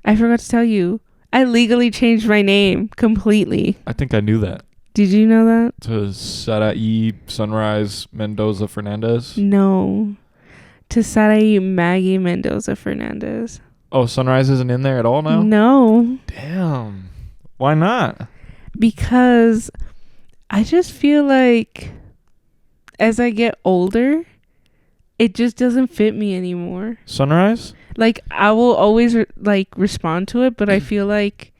I forgot to tell you. I legally changed my name completely. I think I knew that. Did you know that? To Sarahi Sunrise Mendoza Fernandez? No. To Sarahi Maggie Mendoza Fernandez. Oh, Sunrise isn't in there at all now? No. Damn. Why not? Because I just feel like as I get older, it just doesn't fit me anymore. Sunrise? Like, I will always respond to it, but I feel like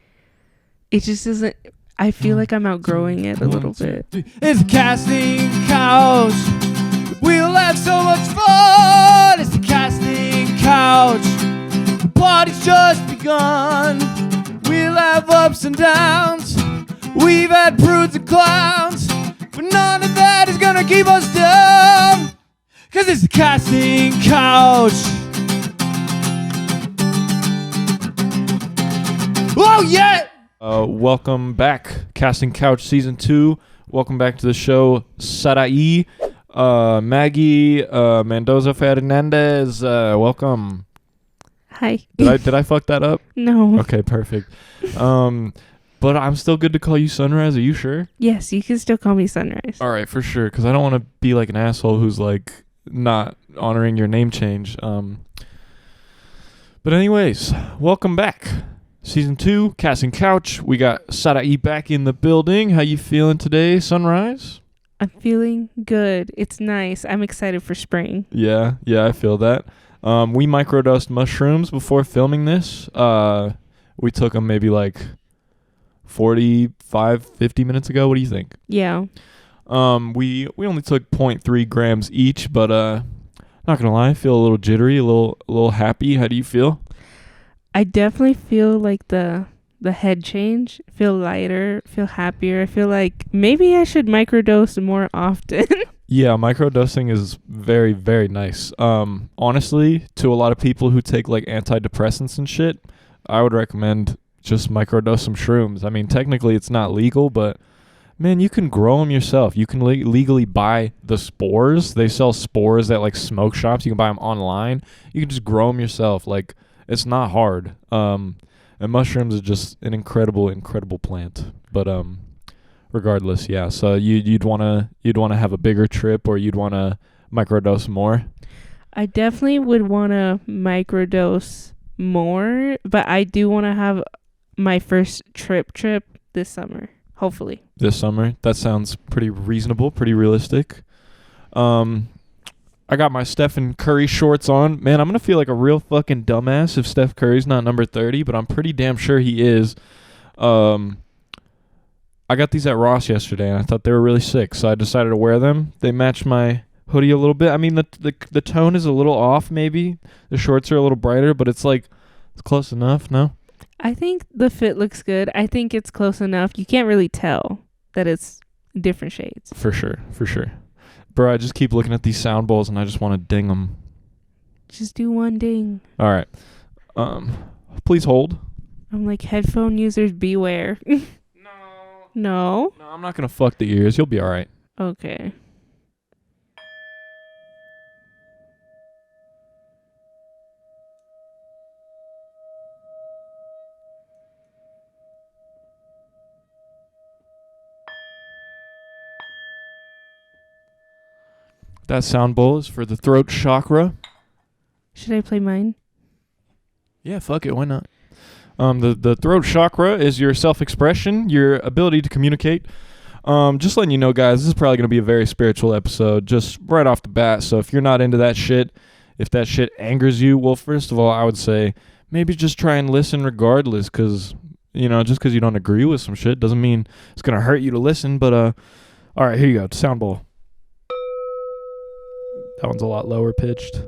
it just doesn't. I feel like I'm outgrowing it a little bit. It's a casting couch. We'll have so much fun. It's the casting couch. The party's just begun. We'll have ups and downs. We've had prudes and clowns, but none of that is gonna keep us down. 'Cause it's the casting couch. Oh yeah! Welcome back, Casting Couch Season 2. Welcome back to the show, Sarahi, Maggie, Mendoza Fernandez. Welcome. Hi. Did I fuck that up? No. Okay, perfect. But I'm still good to call you Sunrise. Are you sure? Yes, you can still call me Sunrise. All right, for sure. Because I don't want to be like an asshole who's like not honoring your name change. But anyways, welcome back. Season 2, Casting Couch. We got Sarahi back in the building. How you feeling today, Sunrise? I'm feeling good. It's nice. I'm excited for spring. Yeah, I feel that. We microdosed mushrooms before filming this. We took them maybe like 45, 50 minutes ago. What do you think? Yeah. We only took 0.3 grams each, but not gonna lie, I feel a little jittery, a little happy. How do you feel? I definitely feel like the head change. Feel lighter, feel happier. I feel like maybe I should microdose more often. Yeah, microdosing is very, very nice. Honestly, to a lot of people who take like antidepressants and shit, I would recommend just microdose some shrooms. I mean, technically it's not legal, but man, you can grow them yourself. You can legally buy the spores. They sell spores at like smoke shops. You can buy them online. You can just grow them yourself. Like, it's not hard. And mushrooms is just an incredible, incredible plant. But regardless, yeah. So you'd wanna have a bigger trip, or you'd wanna microdose more. I definitely would want to microdose more, but I do want to have my first trip this summer, hopefully. This summer? That sounds pretty reasonable, pretty realistic. I got my Stephen Curry shorts on. Man, I'm going to feel like a real fucking dumbass if Steph Curry's not number 30, but I'm pretty damn sure he is. I got these at Ross yesterday, and I thought they were really sick, so I decided to wear them. They match my hoodie a little bit. I mean, the tone is a little off, maybe. The shorts are a little brighter, but it's like, it's close enough, no? I think the fit looks good. I think it's close enough. You can't really tell that it's different shades. For sure. Bro, I just keep looking at these sound bowls, and I just want to ding them. Just do one ding. All right. Please hold. I'm like, headphone users beware. No? No, I'm not going to fuck the ears. You'll be all right. Okay. That sound bowl is for the throat chakra. Should I play mine? Yeah, fuck it. Why not? The throat chakra is your self-expression, your ability to communicate. Just letting you know, guys, this is probably going to be a very spiritual episode, just right off the bat. So if you're not into that shit, if that shit angers you, well, first of all, I would say maybe just try and listen regardless, because, you know, just because you don't agree with some shit doesn't mean it's going to hurt you to listen. But, all right, here you go. Sound bowl. That one's a lot lower pitched.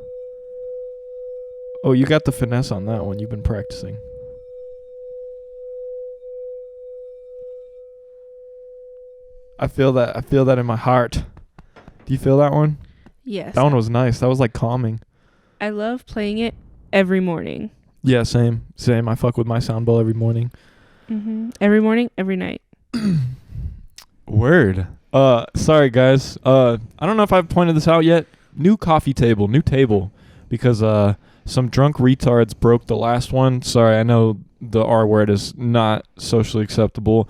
Oh, you got the finesse on that one. You've been practicing. I feel that in my heart. Do you feel that one? Yes. That one was nice. That was like calming. I love playing it every morning. Yeah, same. I fuck with my sound bowl every morning. Mm-hmm. Every morning, every night. Word. Sorry guys. I don't know if I've pointed this out yet. New table. Because Some drunk retards broke the last one. Sorry, I know the R word is not socially acceptable.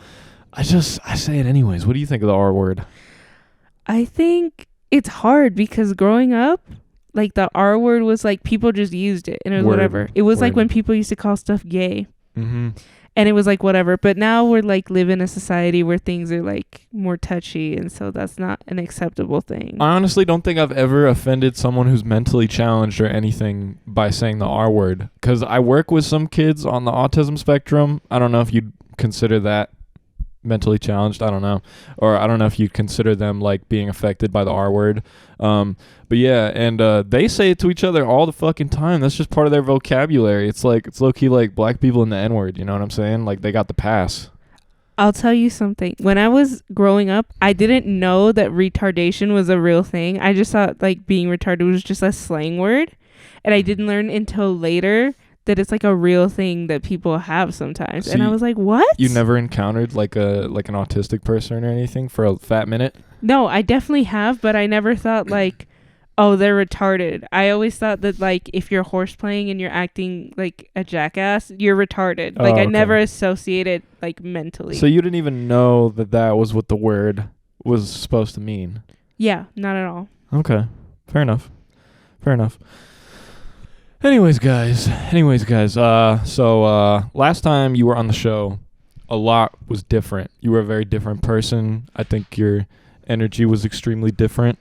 I say it anyways. What do you think of the R word? I think it's hard because growing up, like the R word was like people just used it and it was whatever. It was like when people used to call stuff gay. Mm-hmm. And it was like whatever. But now we're like live in a society where things are like more touchy, and so that's not an acceptable thing. I honestly don't think I've ever offended someone who's mentally challenged or anything by saying the R word. Because I work with some kids on the autism spectrum. I don't know if you'd consider that mentally challenged. I don't know. Or I don't know if you'd consider them like being affected by the R word. But yeah, and they say it to each other all the fucking time. That's just part of their vocabulary. It's like, it's low-key like black people in the N-word, you know what I'm saying? Like, they got the pass. I'll tell you something. When I was growing up, I didn't know that retardation was a real thing. I just thought like being retarded was just a slang word. And I didn't learn until later that it's like a real thing that people have sometimes. So and I was like, what? You never encountered like an autistic person or anything for a fat minute? No, I definitely have, but I never thought like, oh, they're retarded. I always thought that like if you're horse playing and you're acting like a jackass, you're retarded. Like I never associated like mentally. So you didn't even know that was what the word was supposed to mean? Yeah, not at all. Okay. Fair enough. Anyways, guys. So last time you were on the show, a lot was different. You were a very different person. I think your energy was extremely different.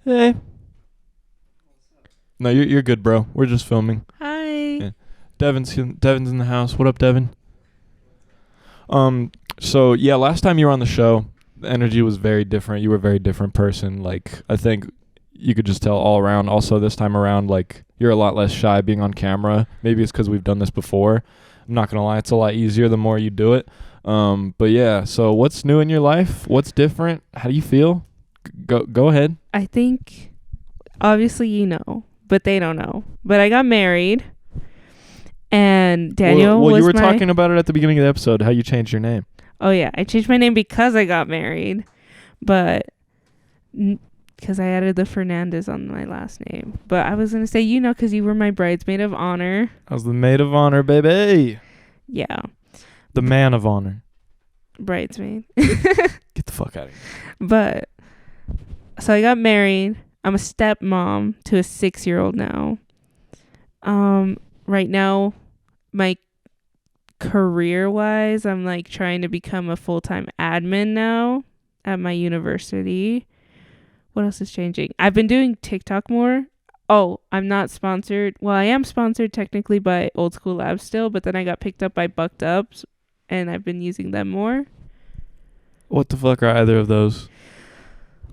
Hey. No, you're good, bro. We're just filming. Hi. Yeah. Devin's in the house. What up, Devin? So yeah, last time you were on the show, the energy was very different. You were a very different person. Like, I think you could just tell all around. Also, this time around, like, you're a lot less shy being on camera. Maybe it's because we've done this before. I'm not gonna lie, it's a lot easier the more you do it. But yeah, so what's new in your life? What's different? How do you feel? Go ahead. I think, obviously you know, but they don't know. But I got married, and Daniel was you were talking about it at the beginning of the episode, how you changed your name. Oh yeah, I changed my name because I got married, but because I added the Fernandez on my last name. But I was gonna say, you know, because you were my bridesmaid of honor. I was the maid of honor, baby. Yeah. The man of honor. Bridesmaid. Get the fuck out of here. But so I got married. I'm a stepmom to a 6-year-old now. Right now, my career-wise, I'm like trying to become a full-time admin now at my university. What else is changing? I've been doing TikTok more. Oh, I'm not sponsored. Well, I am sponsored technically by Old School Labs still, but then I got picked up by Bucked Ups, and I've been using them more. What the fuck are either of those?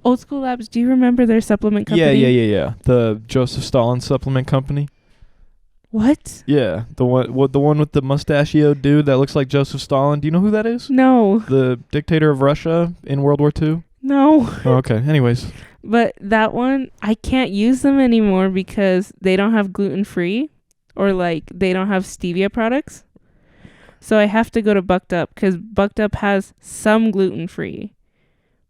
Old School Labs, do you remember their supplement company? Yeah. The Joseph Stalin supplement company. What? Yeah, the one with the mustachioed dude that looks like Joseph Stalin. Do you know who that is? No. The dictator of Russia in World War II? No. Oh, okay. Anyways. But that one, I can't use them anymore because they don't have gluten-free or like they don't have stevia products. So I have to go to Bucked Up because Bucked Up has some gluten-free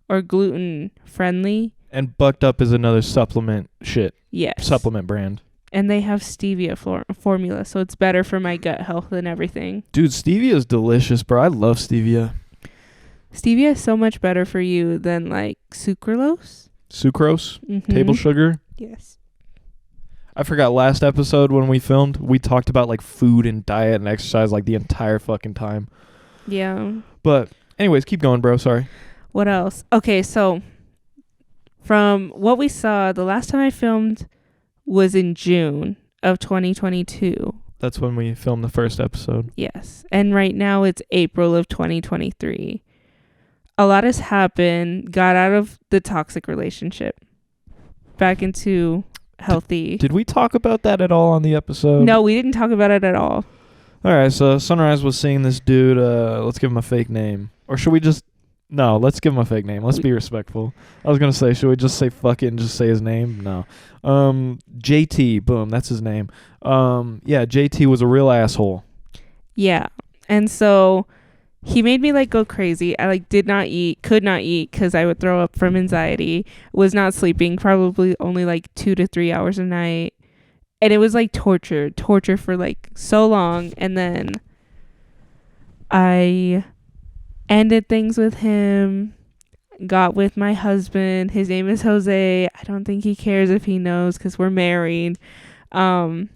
or gluten-friendly. And Bucked Up is another supplement shit. Yes. Supplement brand. And they have stevia formula, so it's better for my gut health and everything. Dude, stevia is delicious, bro. I love stevia. Stevia is so much better for you than like sucralose. Sucrose? Mm-hmm. Table sugar? Yes. I forgot last episode when we filmed, we talked about like food and diet and exercise like the entire fucking time. Yeah. But anyways, keep going, bro. Sorry. What else? Okay, so from what we saw, the last time I filmed was in June of 2022. That's when we filmed the first episode. Yes. And right now it's April of 2023. A lot has happened. Got out of the toxic relationship. Back into healthy. Did we talk about that at all on the episode? No, we didn't talk about it at all. All right, so Sunrise was seeing this dude. Let's give him a fake name. Or should we just... No, let's give him a fake name. Let's be respectful. I was going to say, should we just say fuck it and just say his name? No. JT, boom, that's his name. Yeah, JT was a real asshole. Yeah. And so he made me like go crazy. I like did not eat, could not eat because I would throw up from anxiety. Was not sleeping, probably only like 2 to 3 hours a night. And it was like torture for like so long. And then I ended things with him, got with my husband. His name is Jose. I don't think he cares if he knows because we're married. I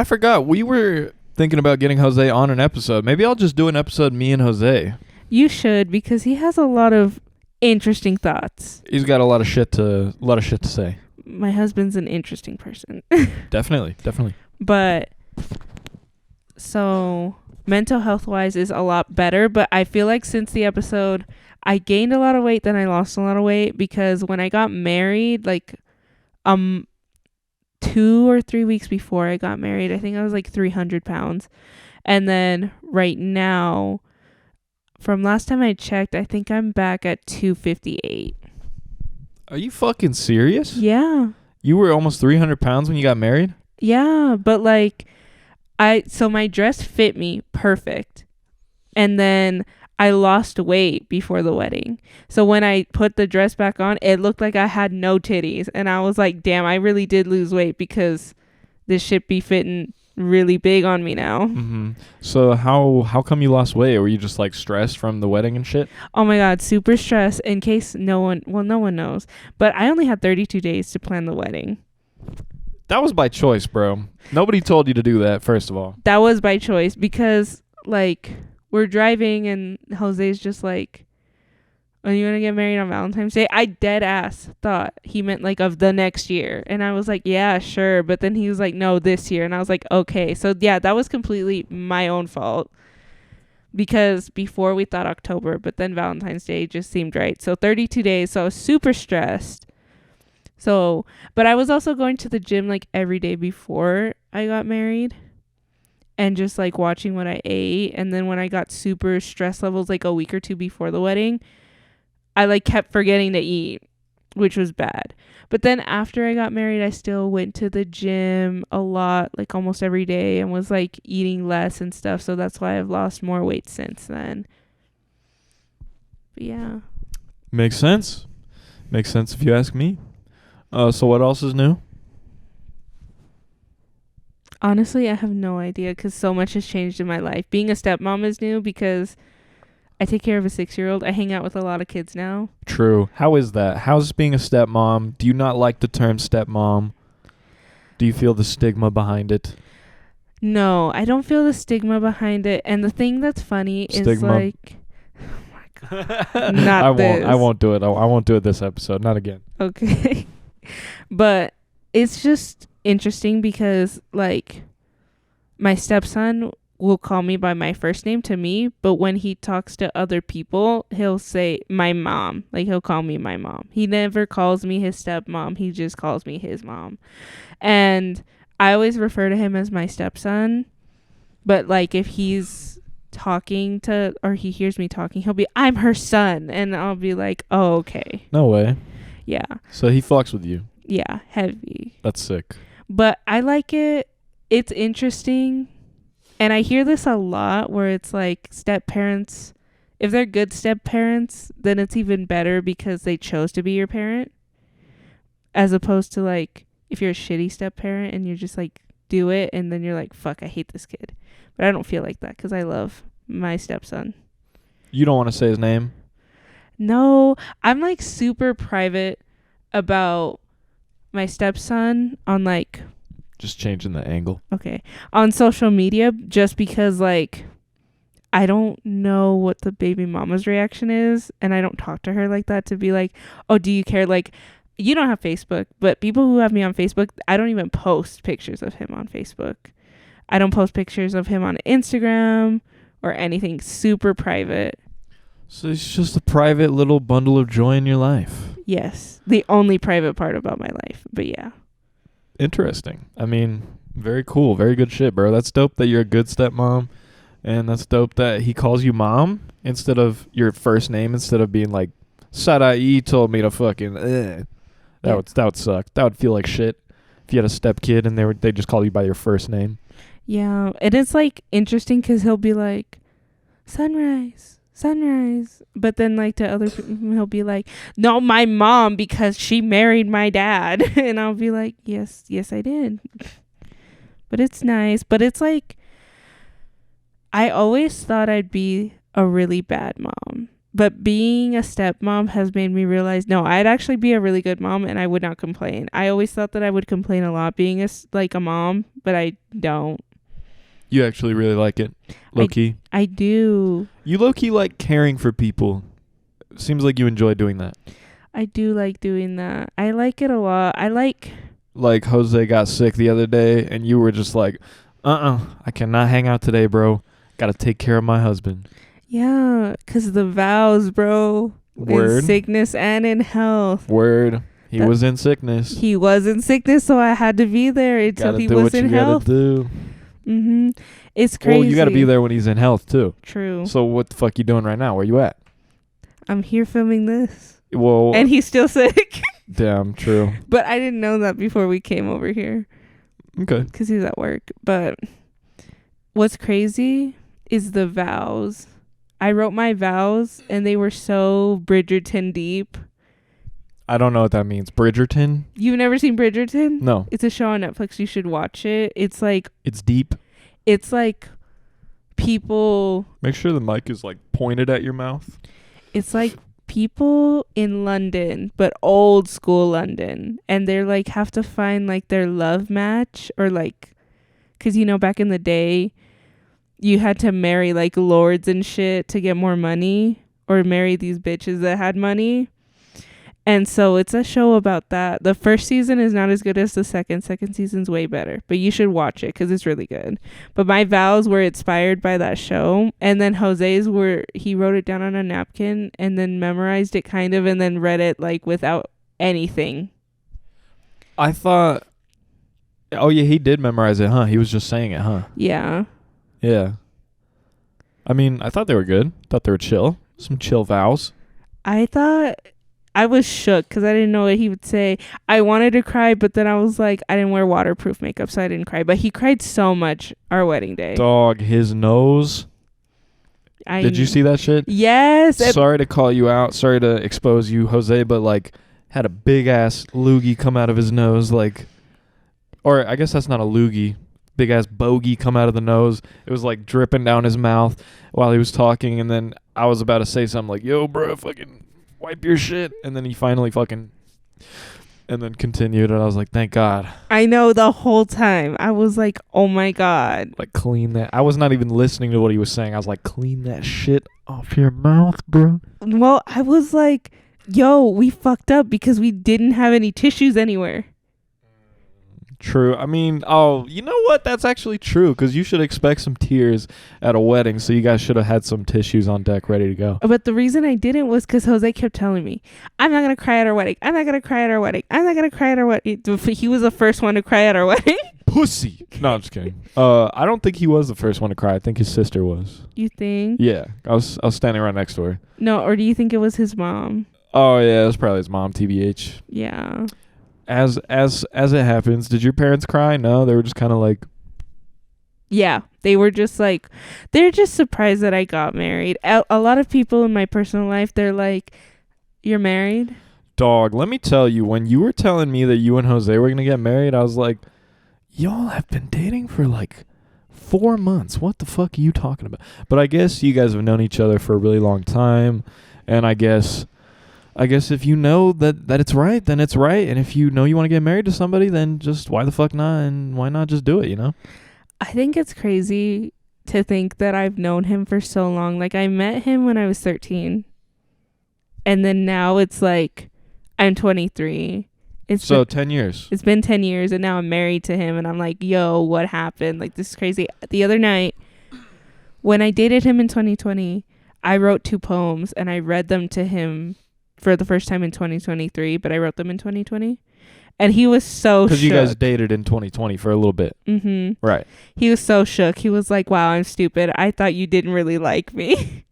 forgot. We were thinking about getting Jose on an episode. Maybe I'll just do an episode, me and Jose. You should, because he has a lot of interesting thoughts. He's got a lot of shit to say. My husband's an interesting person. Definitely. But so mental health wise is a lot better, but I feel like since the episode I gained a lot of weight, then I lost a lot of weight, because when I got married, like 2 or 3 weeks before I got married, I think I was like 300 pounds. And then right now, from last time I checked, I think I'm back at 258. Are you fucking serious? Yeah. You were almost 300 pounds when you got married? Yeah, but like so my dress fit me perfect. And then I lost weight before the wedding. So when I put the dress back on, it looked like I had no titties. And I was like, damn, I really did lose weight because this shit be fitting really big on me now. Mm-hmm. So how come you lost weight? Were you just like stressed from the wedding and shit? Oh my God, super stressed. In case no one knows. But I only had 32 days to plan the wedding. That was by choice, bro. Nobody told you to do that, first of all. That was by choice because, like, we're driving and Jose's just like, are you going to get married on Valentine's Day? I dead ass thought he meant like of the next year. And I was like, yeah, sure. But then he was like, no, this year. And I was like, okay. So yeah, that was completely my own fault, because before we thought October, but then Valentine's Day just seemed right. So 32 days. So I was super stressed. So, but I was also going to the gym like every day before I got married and just like watching what I ate. And then when I got super stress levels like a week or two before the wedding, I like kept forgetting to eat, which was bad. But then after I got married, I still went to the gym a lot, like almost every day, and was like eating less and stuff. So that's why I've lost more weight since then. But yeah. Makes sense. Makes sense if you ask me. So what else is new? Honestly, I have no idea because so much has changed in my life. Being a stepmom is new because I take care of a 6-year-old. I hang out with a lot of kids now. True. How is that? How's being a stepmom? Do you not like the term stepmom? Do you feel the stigma behind it? No, I don't feel the stigma behind it. And the thing that's funny is like, oh my God, not this. I won't do it. I won't do it this episode. Not again. Okay. But it's just interesting because like my stepson will call me by my first name to me, but when he talks to other people, he'll say my mom. Like he'll call me my mom. He never calls me his stepmom. He just calls me his mom. And I always refer to him as my stepson. But like if he's talking to, or he hears me talking, he'll be, I'm her son. And I'll be like, oh, okay. No way. Yeah. So he fucks with you. Yeah. Heavy. That's sick. But I like it. It's interesting. And I hear this a lot where it's like step parents, if they're good step parents, then it's even better because they chose to be your parent. As opposed to like if you're a shitty step parent and you're just like do it and then you're like, fuck, I hate this kid. But I don't feel like that because I love my stepson. You don't want to say his name? No, I'm like super private about my stepson on like, just changing the angle. okay, on social media, just because like I don't know what the baby mama's reaction is, and I don't talk to her like that to be like, oh, do you care? Like, you don't have Facebook, but people who have me on Facebook, I don't even post pictures of him on Facebook. I don't post pictures of him on Instagram or anything. Super private. So it's just a private little bundle of joy in your life. Yes, the only private part about my life. But yeah. Interesting. I mean, very cool. Very good shit, bro. That's dope that you're a good stepmom. And that's dope that he calls you mom instead of your first name, instead of being like, Sarahi told me to fucking, That would suck. That would feel like shit if you had a stepkid and they just call you by your first name. Yeah. And it's like interesting because he'll be like, sunrise, sunrise. But then like to other people, he'll be like, no, my mom, because she married my dad. And I'll be like, yes, I did. But it's nice. But it's like, I always thought I'd be a really bad mom. But being a stepmom has made me realize, no, I'd actually be a really good mom and I would not complain. I always thought that I would complain a lot being a mom, but I don't. You actually really like it, low-key? I do. You low-key like caring for people. Seems like you enjoy doing that. I do like doing that. I like it a lot. Like Jose got sick the other day and you were just like, I cannot hang out today, bro. Gotta take care of my husband. Yeah, 'cause the vows, bro. Word. In sickness and in health. Word. He was in sickness. He was in sickness, so I had to be there until he was in health. Do. It's crazy. Well, you gotta be there when he's in health too. True. So what the fuck you doing right now? Where you at? I'm here filming this. Well, and he's still sick. Damn, true. But I didn't know that before we came over here. Okay. Because he was at work. But what's crazy is the vows. I wrote my vows and they were so Bridgerton deep. I don't know what that means. Bridgerton? You've never seen Bridgerton? No. It's a show on Netflix. You should watch it. It's like... It's deep? It's like people... Make sure the mic is like pointed at your mouth. It's like people in London, but old school London. And they're like have to find like their love match or like... Because, you know, back in the day... You had to marry like lords and shit to get more money or marry these bitches that had money. And so it's a show about that. The first season is not as good as the second. Second season's way better, but you should watch it because it's really good. But my vows were inspired by that show. And then Jose's he wrote it down on a napkin and then memorized it kind of and then read it like without anything. I thought, oh yeah, he did memorize it, huh? He was just saying it, huh? Yeah. Yeah. I mean, I thought they were good. Thought they were chill. Some chill vows. I thought I was shook because I didn't know what he would say. I wanted to cry, but then I was like, I didn't wear waterproof makeup, so I didn't cry. But he cried so much our wedding day. Dog, his nose. Did you see that shit? Yes. Sorry to call you out. Sorry to expose you, Jose, but like had a big ass loogie come out of his nose. Like, or I guess that's not a loogie. Big ass bogey come out of the nose. It was like dripping down his mouth while he was talking, and then I was about to say something like, yo bro, fucking wipe your shit, and then he finally fucking and then continued, and I was like, thank God. I know, the whole time I was like, oh my God, like clean that. I was not even listening to what he was saying. I was like, clean that shit off your mouth, bro. Well, I was like, yo, we fucked up because we didn't have any tissues anywhere. True. I mean, oh, you know what? That's actually true because you should expect some tears at a wedding. So you guys should have had some tissues on deck ready to go. But the reason I didn't was because Jose kept telling me, I'm not going to cry at our wedding. I'm not going to cry at our wedding. I'm not going to cry at our wedding. He was the first one to cry at our wedding. Pussy. No, I'm just kidding. I don't think he was the first one to cry. I think his sister was. You think? Yeah. I was standing right next to her. No, or do you think it was his mom? Oh, yeah. It was probably his mom, TBH. Yeah. As it happens, did your parents cry? No, they were just kind of like... Yeah, they were just like, they're just surprised that I got married. A lot of people in my personal life, they're like, you're married? Dog, let me tell you, when you were telling me that you and Jose were going to get married, I was like, y'all have been dating for like 4 months. What the fuck are you talking about? But I guess you guys have known each other for a really long time, and I guess if you know that it's right, then it's right. And if you know you want to get married to somebody, then just why the fuck not? And why not just do it, you know? I think it's crazy to think that I've known him for so long. Like, I met him when I was 13. And then now it's like, I'm 23. So 10 years. It's been 10 years and now I'm married to him. And I'm like, yo, what happened? Like, this is crazy. The other night, when I dated him in 2020, I wrote 2 poems and I read them to him for the first time in 2023, but I wrote them in 2020. And he was so shook. Because you guys dated in 2020 for a little bit. Mm-hmm. Right. He was so shook. He was like, wow, I'm stupid. I thought you didn't really like me.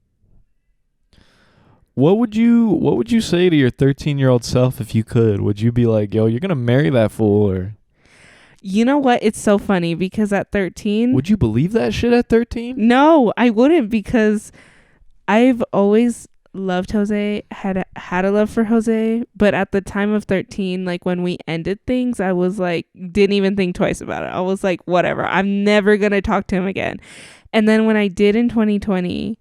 What would you say to your 13-year-old self if you could? Would you be like, yo, you're going to marry that fool? Or You know what? It's so funny because at 13, Would you believe that shit at 13? no, I wouldn't, because I've always loved Jose, had a love for Jose, but at the time of 13, like when we ended things, I was like, didn't even think twice about it. I was like, whatever, I'm never gonna talk to him again. And then when I did in 2020,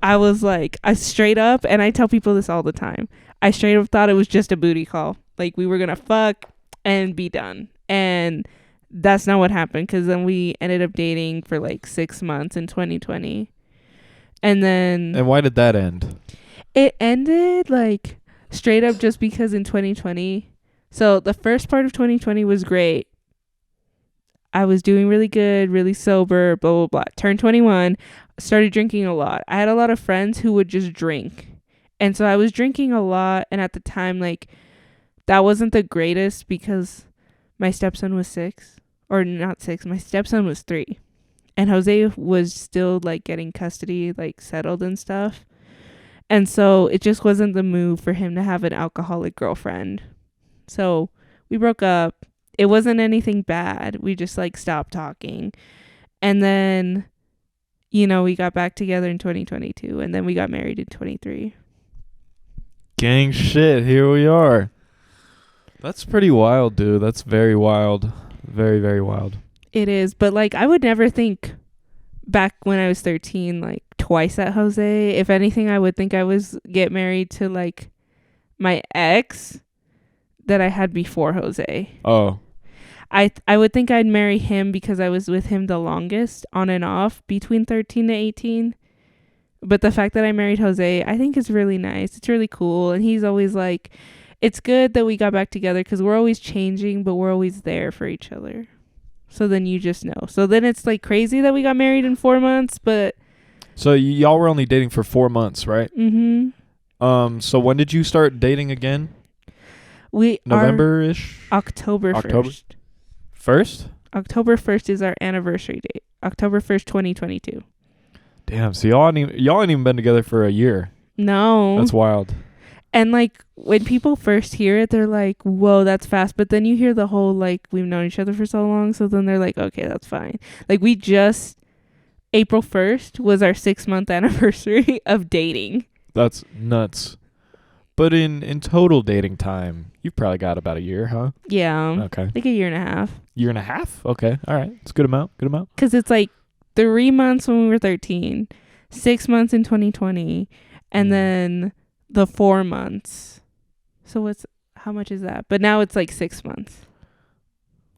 I was like, I straight up, and I tell people this all the time, I straight up thought it was just a booty call, like we were gonna fuck and be done. And that's not what happened, because then we ended up dating for like 6 months in 2020. And why did that end? it ended like straight up just because in 2020, so the first part of 2020 was great. I was doing really good, really sober, blah, blah, blah. Turned 21, started drinking a lot. I had a lot of friends who would just drink. And so I was drinking a lot. And at the time, like, that wasn't the greatest because my stepson was 6. Or not 6, my stepson was 3. And Jose was still like getting custody, like settled and stuff. And so it just wasn't the move for him to have an alcoholic girlfriend. So we broke up. It wasn't anything bad. We just like stopped talking. And then, you know, we got back together in 2022. And then we got married in 23. Gang shit, here we are. That's pretty wild, dude. That's very wild. Very, very wild. It is, but like I would never think back when I was 13 like twice at Jose. If anything, I would think I was get married to like my ex that I had before Jose. Oh. I would think I'd marry him because I was with him the longest on and off between 13 to 18. But the fact that I married Jose, I think is really nice. It's really cool, and he's always like, it's good that we got back together because we're always changing, but we're always there for each other. So then you just know. So then it's like crazy that we got married in 4 months, but... So y'all were only dating for 4 months, right? Mm-hmm. So when did you start dating again? November-ish? October 1st. First? October 1st is our anniversary date. October 1st, 2022. Damn, so y'all ain't even been together for a year. No. That's wild. And like when people first hear it, they're like, whoa, that's fast. But then you hear the whole like, we've known each other for so long. So then they're like, okay, that's fine. Like we just, April 1st was our 6-month anniversary of dating. That's nuts. But in total dating time, you've probably got about a year, huh? Yeah. Okay. Like a year and a half. Year and a half? Okay. All right. It's a good amount. Good amount. Because it's like 3 months when we were 13, 6 months in 2020, and then the 4 months. So how much is that? But now it's like 6 months.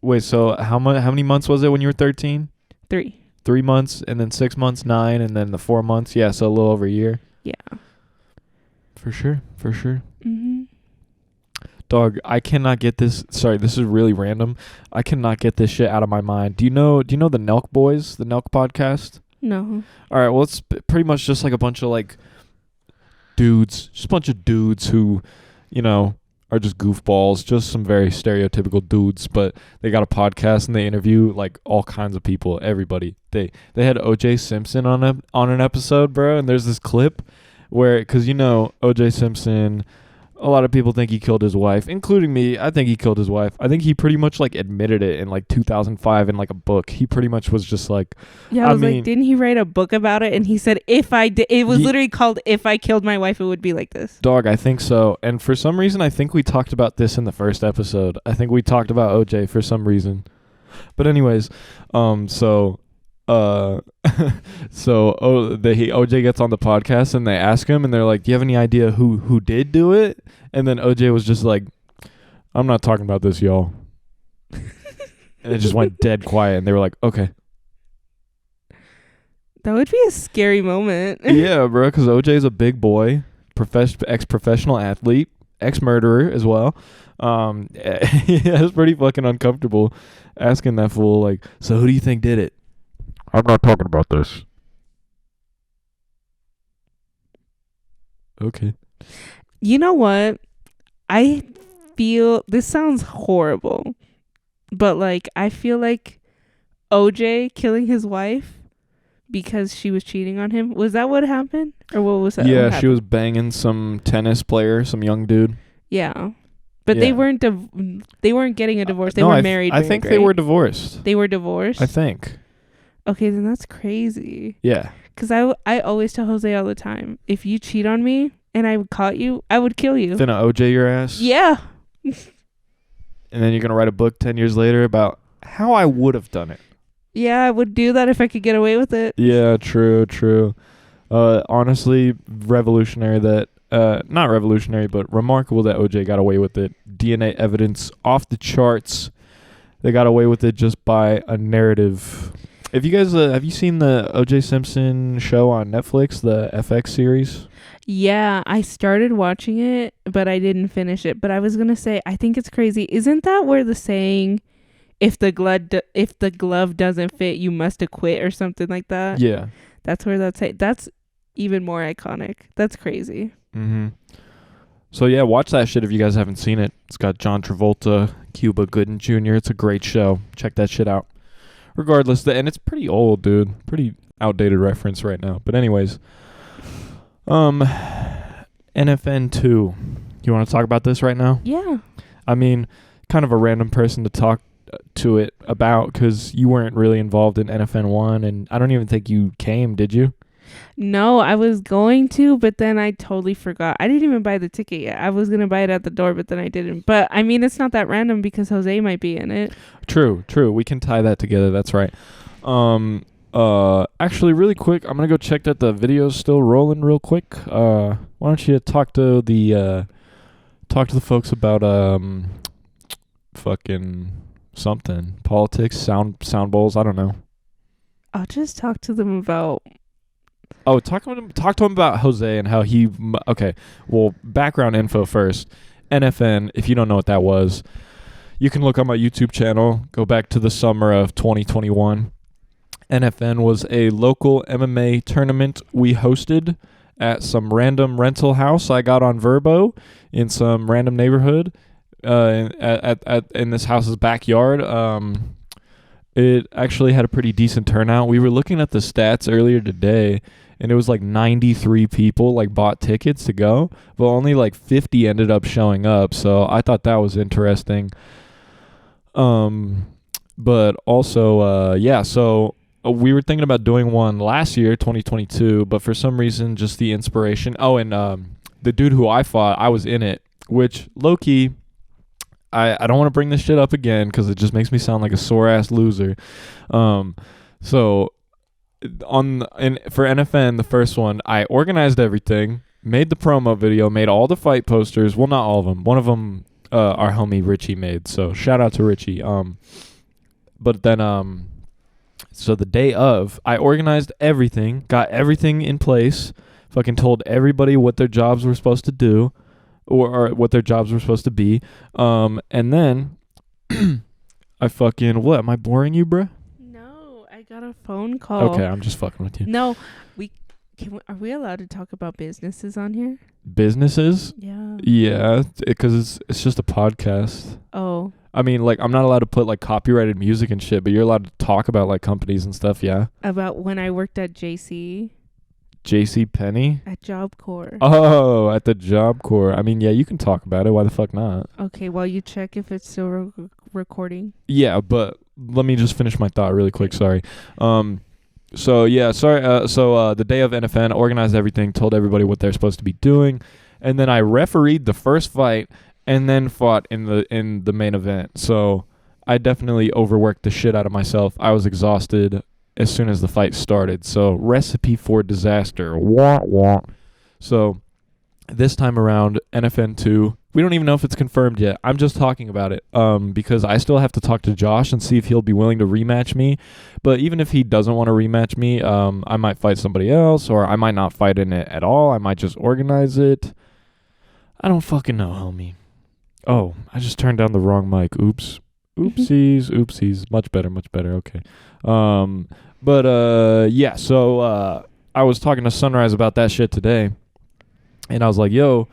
Wait, so how many months was it when you were 13? 3. 3 months, and then 6 months, 9, and then the 4 months. Yeah, so a little over a year. Yeah. For sure. For sure. Mm-hmm. Dog, I cannot get this. Sorry, this is really random. I cannot get this shit out of my mind. Do you know the Nelk Boys, the Nelk podcast? No. All right, well, it's pretty much just like a bunch of like dudes, just a bunch of dudes who, you know, are just goofballs, just some very stereotypical dudes, but they got a podcast and they interview like all kinds of people, everybody. They had O.J. Simpson on an episode, bro, and there's this clip where, cuz you know, O.J. Simpson, a lot of people think he killed his wife, including me. I think he killed his wife. I think he pretty much like admitted it in like 2005 in like a book. He pretty much was just like, yeah, I was like, didn't he write a book about it? And he said, if I did, it was literally called "If I Killed My Wife, It Would Be Like This." Dog, I think so. And for some reason, I think we talked about this in the first episode. I think we talked about OJ for some reason. But anyways, OJ gets on the podcast and they ask him and they're like, do you have any idea who did do it? And then OJ was just like, I'm not talking about this, y'all. And it just went dead quiet and they were like, okay. That would be a scary moment. Yeah, bro, because OJ's a big boy, ex-professional athlete, ex-murderer as well. Yeah, it's pretty fucking uncomfortable asking that fool, like, so who do you think did it? I'm not talking about this. Okay. You know what? I feel, this sounds horrible, but like I feel like OJ killing his wife because she was cheating on him. Was that what happened? Or what was that? Yeah, she was banging some tennis player, some young dude. Yeah. But they Yeah. weren't getting a divorce. They No, were married. I think they were divorced. They were divorced. I think. Okay, then that's crazy. Yeah. Because I always tell Jose all the time, if you cheat on me and I caught you, I would kill you. Finna OJ your ass. Yeah. And then you're gonna write a book 10 years later about how I would have done it. Yeah, I would do that if I could get away with it. Yeah, true. Honestly, revolutionary that not revolutionary, but remarkable that OJ got away with it. DNA evidence off the charts. They got away with it just by a narrative. If you guys have you seen the OJ Simpson show on Netflix, the FX series? Yeah, I started watching it, but I didn't finish it. But I was gonna say, I think it's crazy. Isn't that where the saying, if the glove doesn't fit, you must acquit, or something like that? Yeah. That's where that's even more iconic. That's crazy. Mm-hmm. So yeah, watch that shit if you guys haven't seen it. It's got John Travolta, Cuba Gooding Jr. It's a great show. Check that shit out. Regardless, and it's pretty old, dude. Pretty outdated reference right now. But anyways, NFN 2. You want to talk about this right now? Yeah. I mean, kind of a random person to talk to it about, because you weren't really involved in NFN 1, and I don't even think you came, did you? No, I was going to, but then I totally forgot. I didn't even buy the ticket yet. I was going to buy it at the door, but then I didn't. But, I mean, it's not that random because Jose might be in it. True. We can tie that together. That's right. Actually, really quick, I'm going to go check that the video's still rolling real quick. Why don't you talk to the folks about, fucking something. Politics, sound bowls, I don't know. I'll just talk to them about... Oh, talk to him about Jose and how he... Okay, well, background info first. NFN, if you don't know what that was, you can look on my YouTube channel, go back to the summer of 2021. NFN was a local MMA tournament we hosted at some random rental house I got on Verbo in some random neighborhood in this house's backyard. It actually had a pretty decent turnout. We were looking at the stats earlier today, and it was like 93 people like bought tickets to go, but only like 50 ended up showing up. So I thought that was interesting. But also, yeah, so we were thinking about doing one last year, 2022, but for some reason, just the inspiration. Oh, and the dude who I fought, I was in it, which low-key, I don't want to bring this shit up again because it just makes me sound like a sore-ass loser. So for NFN, the first one, I organized everything, made the promo video, made all the fight posters. Well, not all of them. One of them our homie Richie made, so shout out to Richie. But then so the day of, I organized everything, got everything in place, fucking told everybody what their jobs were supposed to do, or what their jobs were supposed to be. And then I fucking, what, am I boring you, bruh? No, I got a phone call. Okay, I'm just fucking with you. No, are we allowed to talk about businesses on here? Businesses? Yeah. Yeah, because it's just a podcast. Oh. I mean, like, I'm not allowed to put, like, copyrighted music and shit, but you're allowed to talk about, like, companies and stuff, yeah? About when I worked at JC Penney? at Job Corps. Oh, at the Job Corps. I mean, yeah, you can talk about it. Why the fuck not? Okay, well, you check if it's still recording. Yeah, but let me just finish my thought really quick. Sorry. So yeah, sorry. So the day of NFN, organized everything, told everybody what they're supposed to be doing, and then I refereed the first fight, and then fought in the main event. So I definitely overworked the shit out of myself. I was exhausted as soon as the fight started. So recipe for disaster. Wah, wah. So this time around, NFN 2, we don't even know if it's confirmed yet. I'm just talking about it because I still have to talk to Josh and see if he'll be willing to rematch me. But even if he doesn't want to rematch me, I might fight somebody else, or I might not fight in it at all. I might just organize it. I don't fucking know, homie. Oh, I just turned down the wrong mic. Oops. Oopsies. Much better. Okay. Yeah, so I was talking to Sunrise about that shit today, and I was like, yo,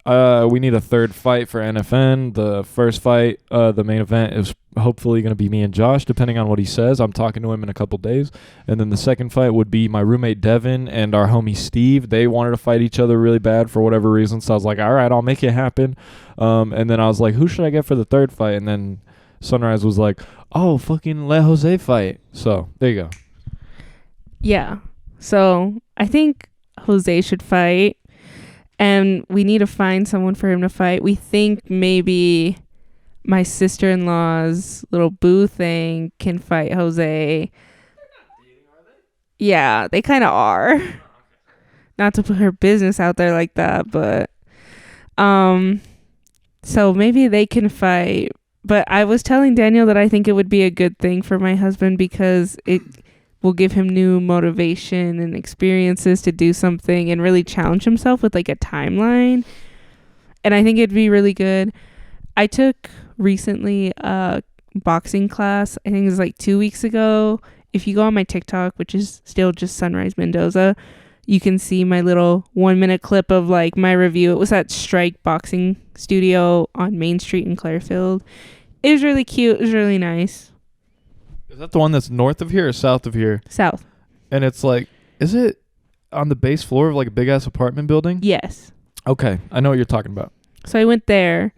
We need a third fight for NFN. The first fight, the main event, is hopefully going to be me and Josh, depending on what he says. I'm talking to him in a couple days. And then the second fight would be my roommate Devin and our homie Steve. They wanted to fight each other really bad for whatever reason. So I was like, all right, I'll make it happen. And then I was like, who should I get for the third fight? And then Sunrise was like, oh, fucking let Jose fight. So there you go. Yeah. So I think Jose should fight. And we need to find someone for him to fight. We think maybe my sister-in-law's little boo thing can fight Jose. They're not dating, are they? Yeah, they kind of are. Not to put her business out there like that, but so maybe they can fight. But I was telling Daniel that I think it would be a good thing for my husband because it will give him new motivation and experiences to do something and really challenge himself with like a timeline. And I think it'd be really good. I took recently a boxing class. I think it was like 2 weeks ago. If you go on my TikTok, which is still just Sunrise Mendoza, you can see my little 1-minute clip of like my review. It was at Strike Boxing Studio on Main Street in Clarefield. It was really cute. It was really nice. Is that the one that's north of here or south of here? South. And it's like, is it on the base floor of like a big ass apartment building? Yes. Okay, I know what you're talking about. So I went there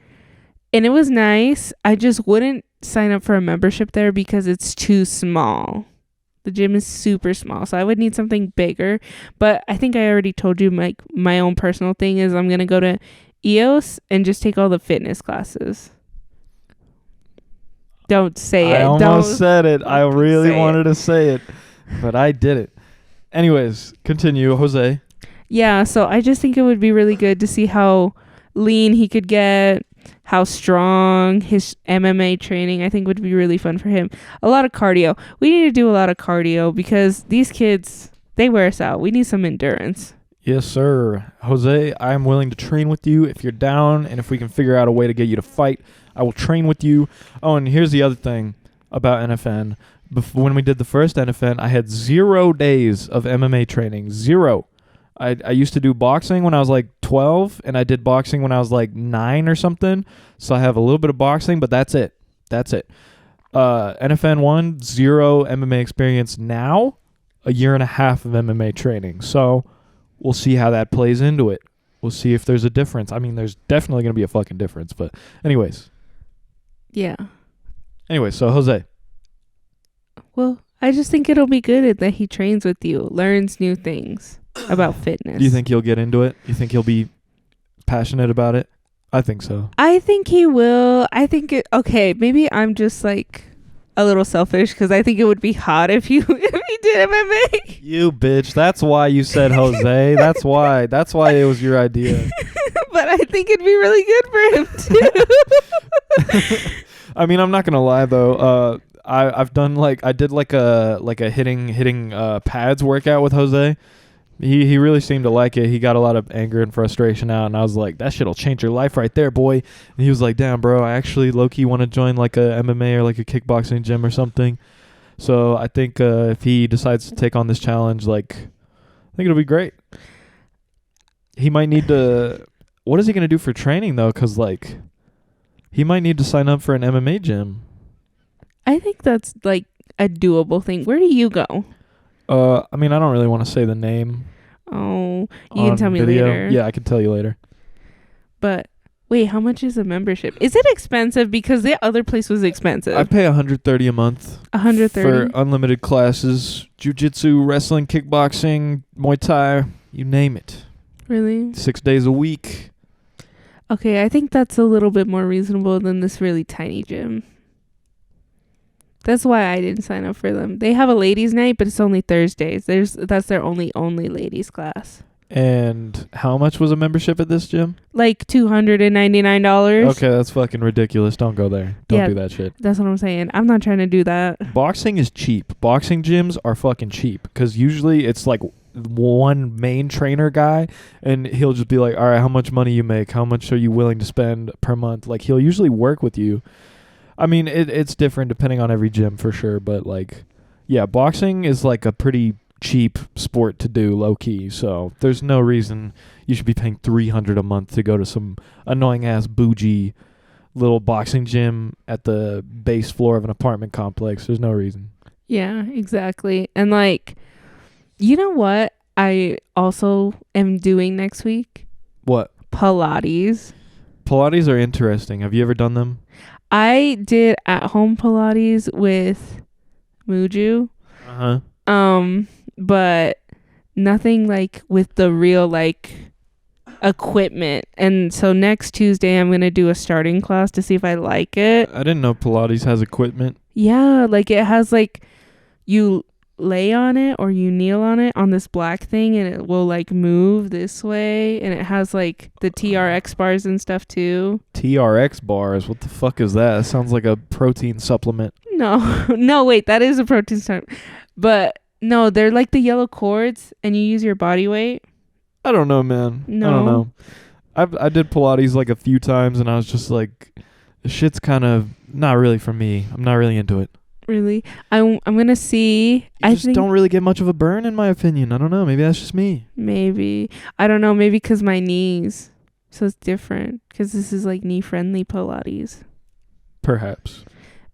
and it was nice. I just wouldn't sign up for a membership there because it's too small. The gym is super small, so I would need something bigger. But I think I already told you my own personal thing is I'm going to go to EOS and just take all the fitness classes. Don't say it. I almost said it. I really wanted to say it, but I did it. Anyways, continue, Jose. Yeah, so I just think it would be really good to see how lean he could get, how strong his MMA training I think would be really fun for him. A lot of cardio. We need to do a lot of cardio because these kids, they wear us out. We need some endurance. Yes, sir. Jose, I'm willing to train with you if you're down, and if we can figure out a way to get you to fight, I will train with you. Oh, and here's the other thing about NFN. When we did the first NFN, I had 0 days of MMA training. 0. I used to do boxing when I was like 12, and I did boxing when I was like 9 or something. So I have a little bit of boxing, but that's it. That's it. NFN 1, 0 MMA experience now, 1.5 years of MMA training. So we'll see how that plays into it. We'll see if there's a difference. I mean, there's definitely going to be a fucking difference. But anyways. Yeah. Anyway, so Jose. Well, I just think it'll be good that he trains with you, learns new things about fitness. Do you think he'll get into it? You think he'll be passionate about it? I think so. I think he will. I think okay, maybe I'm just like a little selfish because I think it would be hot if he did MMA. You bitch. That's why you said Jose. That's why it was your idea. But I think it'd be really good for him too. I mean, I'm not gonna lie though. I've done I did a hitting pads workout with Jose. He really seemed to like it. He got a lot of anger and frustration out, and I was like, that shit'll change your life right there, boy. And he was like, damn, bro, I actually low-key want to join like a MMA or like a kickboxing gym or something. So I think if he decides to take on this challenge, I think it'll be great. He might need to... What is he going to do for training, though? Because, he might need to sign up for an MMA gym. I think that's, a doable thing. Where do you go? I mean, I don't really want to say the name. Oh, you can tell me later. Yeah, I can tell you later. But wait, how much is a membership? Is it expensive? Because the other place was expensive. I pay $130 a month. $130 for unlimited classes: jiu-jitsu, wrestling, kickboxing, Muay Thai, you name it. Really? 6 days a week. Okay, I think that's a little bit more reasonable than this really tiny gym. That's why I didn't sign up for them. They have a ladies' night, but it's only Thursdays. That's their only ladies' class. And how much was a membership at this gym? Like $299. Okay, that's fucking ridiculous. Don't go there. Don't do that shit. That's what I'm saying. I'm not trying to do that. Boxing is cheap. Boxing gyms are fucking cheap because usually it's like one main trainer guy, and he'll just be like, all right, how much money you make? How much are you willing to spend per month? He'll usually work with you. I mean, it's different depending on every gym for sure, but yeah, boxing is a pretty cheap sport to do low key. So there's no reason you should be paying $300 a month to go to some annoying ass bougie little boxing gym at the base floor of an apartment complex. There's no reason. Yeah, exactly. And like, you know what I also am doing next week? What? Pilates. Pilates are interesting. Have you ever done them? I did at-home Pilates with Muju. But nothing like with the real like equipment. And so next Tuesday I'm gonna do a starting class to see if I like it. I didn't know Pilates has equipment. Yeah, like it has like, you lay on it or you kneel on it on this black thing and it will like move this way, and it has like the TRX bars and stuff too. TRX bars? What the fuck is that? That sounds like a protein supplement. No, wait, that is a protein supplement. But no, they're like the yellow cords and you use your body weight. I don't know, man. No. I don't know. I did Pilates like a few times and I was just like, this shit's kind of not really for me. I'm not really into it. Really? I'm gonna see. I just don't really get much of a burn in my opinion. I don't know. Maybe that's just me. Maybe. I don't know. Maybe because my knees. So it's different. Because this is like knee-friendly Pilates. Perhaps.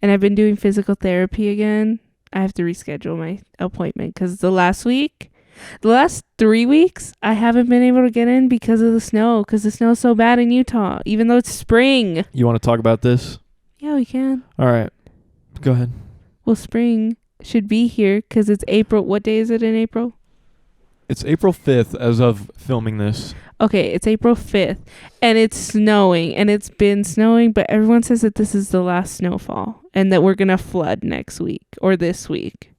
And I've been doing physical therapy again. I have to reschedule my appointment because the last 3 weeks, I haven't been able to get in because of the snow. Because the snow is so bad in Utah, even though it's spring. You want to talk about this? Yeah, we can. All right. Go ahead. Well, spring should be here because it's April. What day is it in April? It's April 5th as of filming this. Okay, it's April 5th. And it's snowing. And it's been snowing. But everyone says that this is the last snowfall. And that we're going to flood next week. Or this week.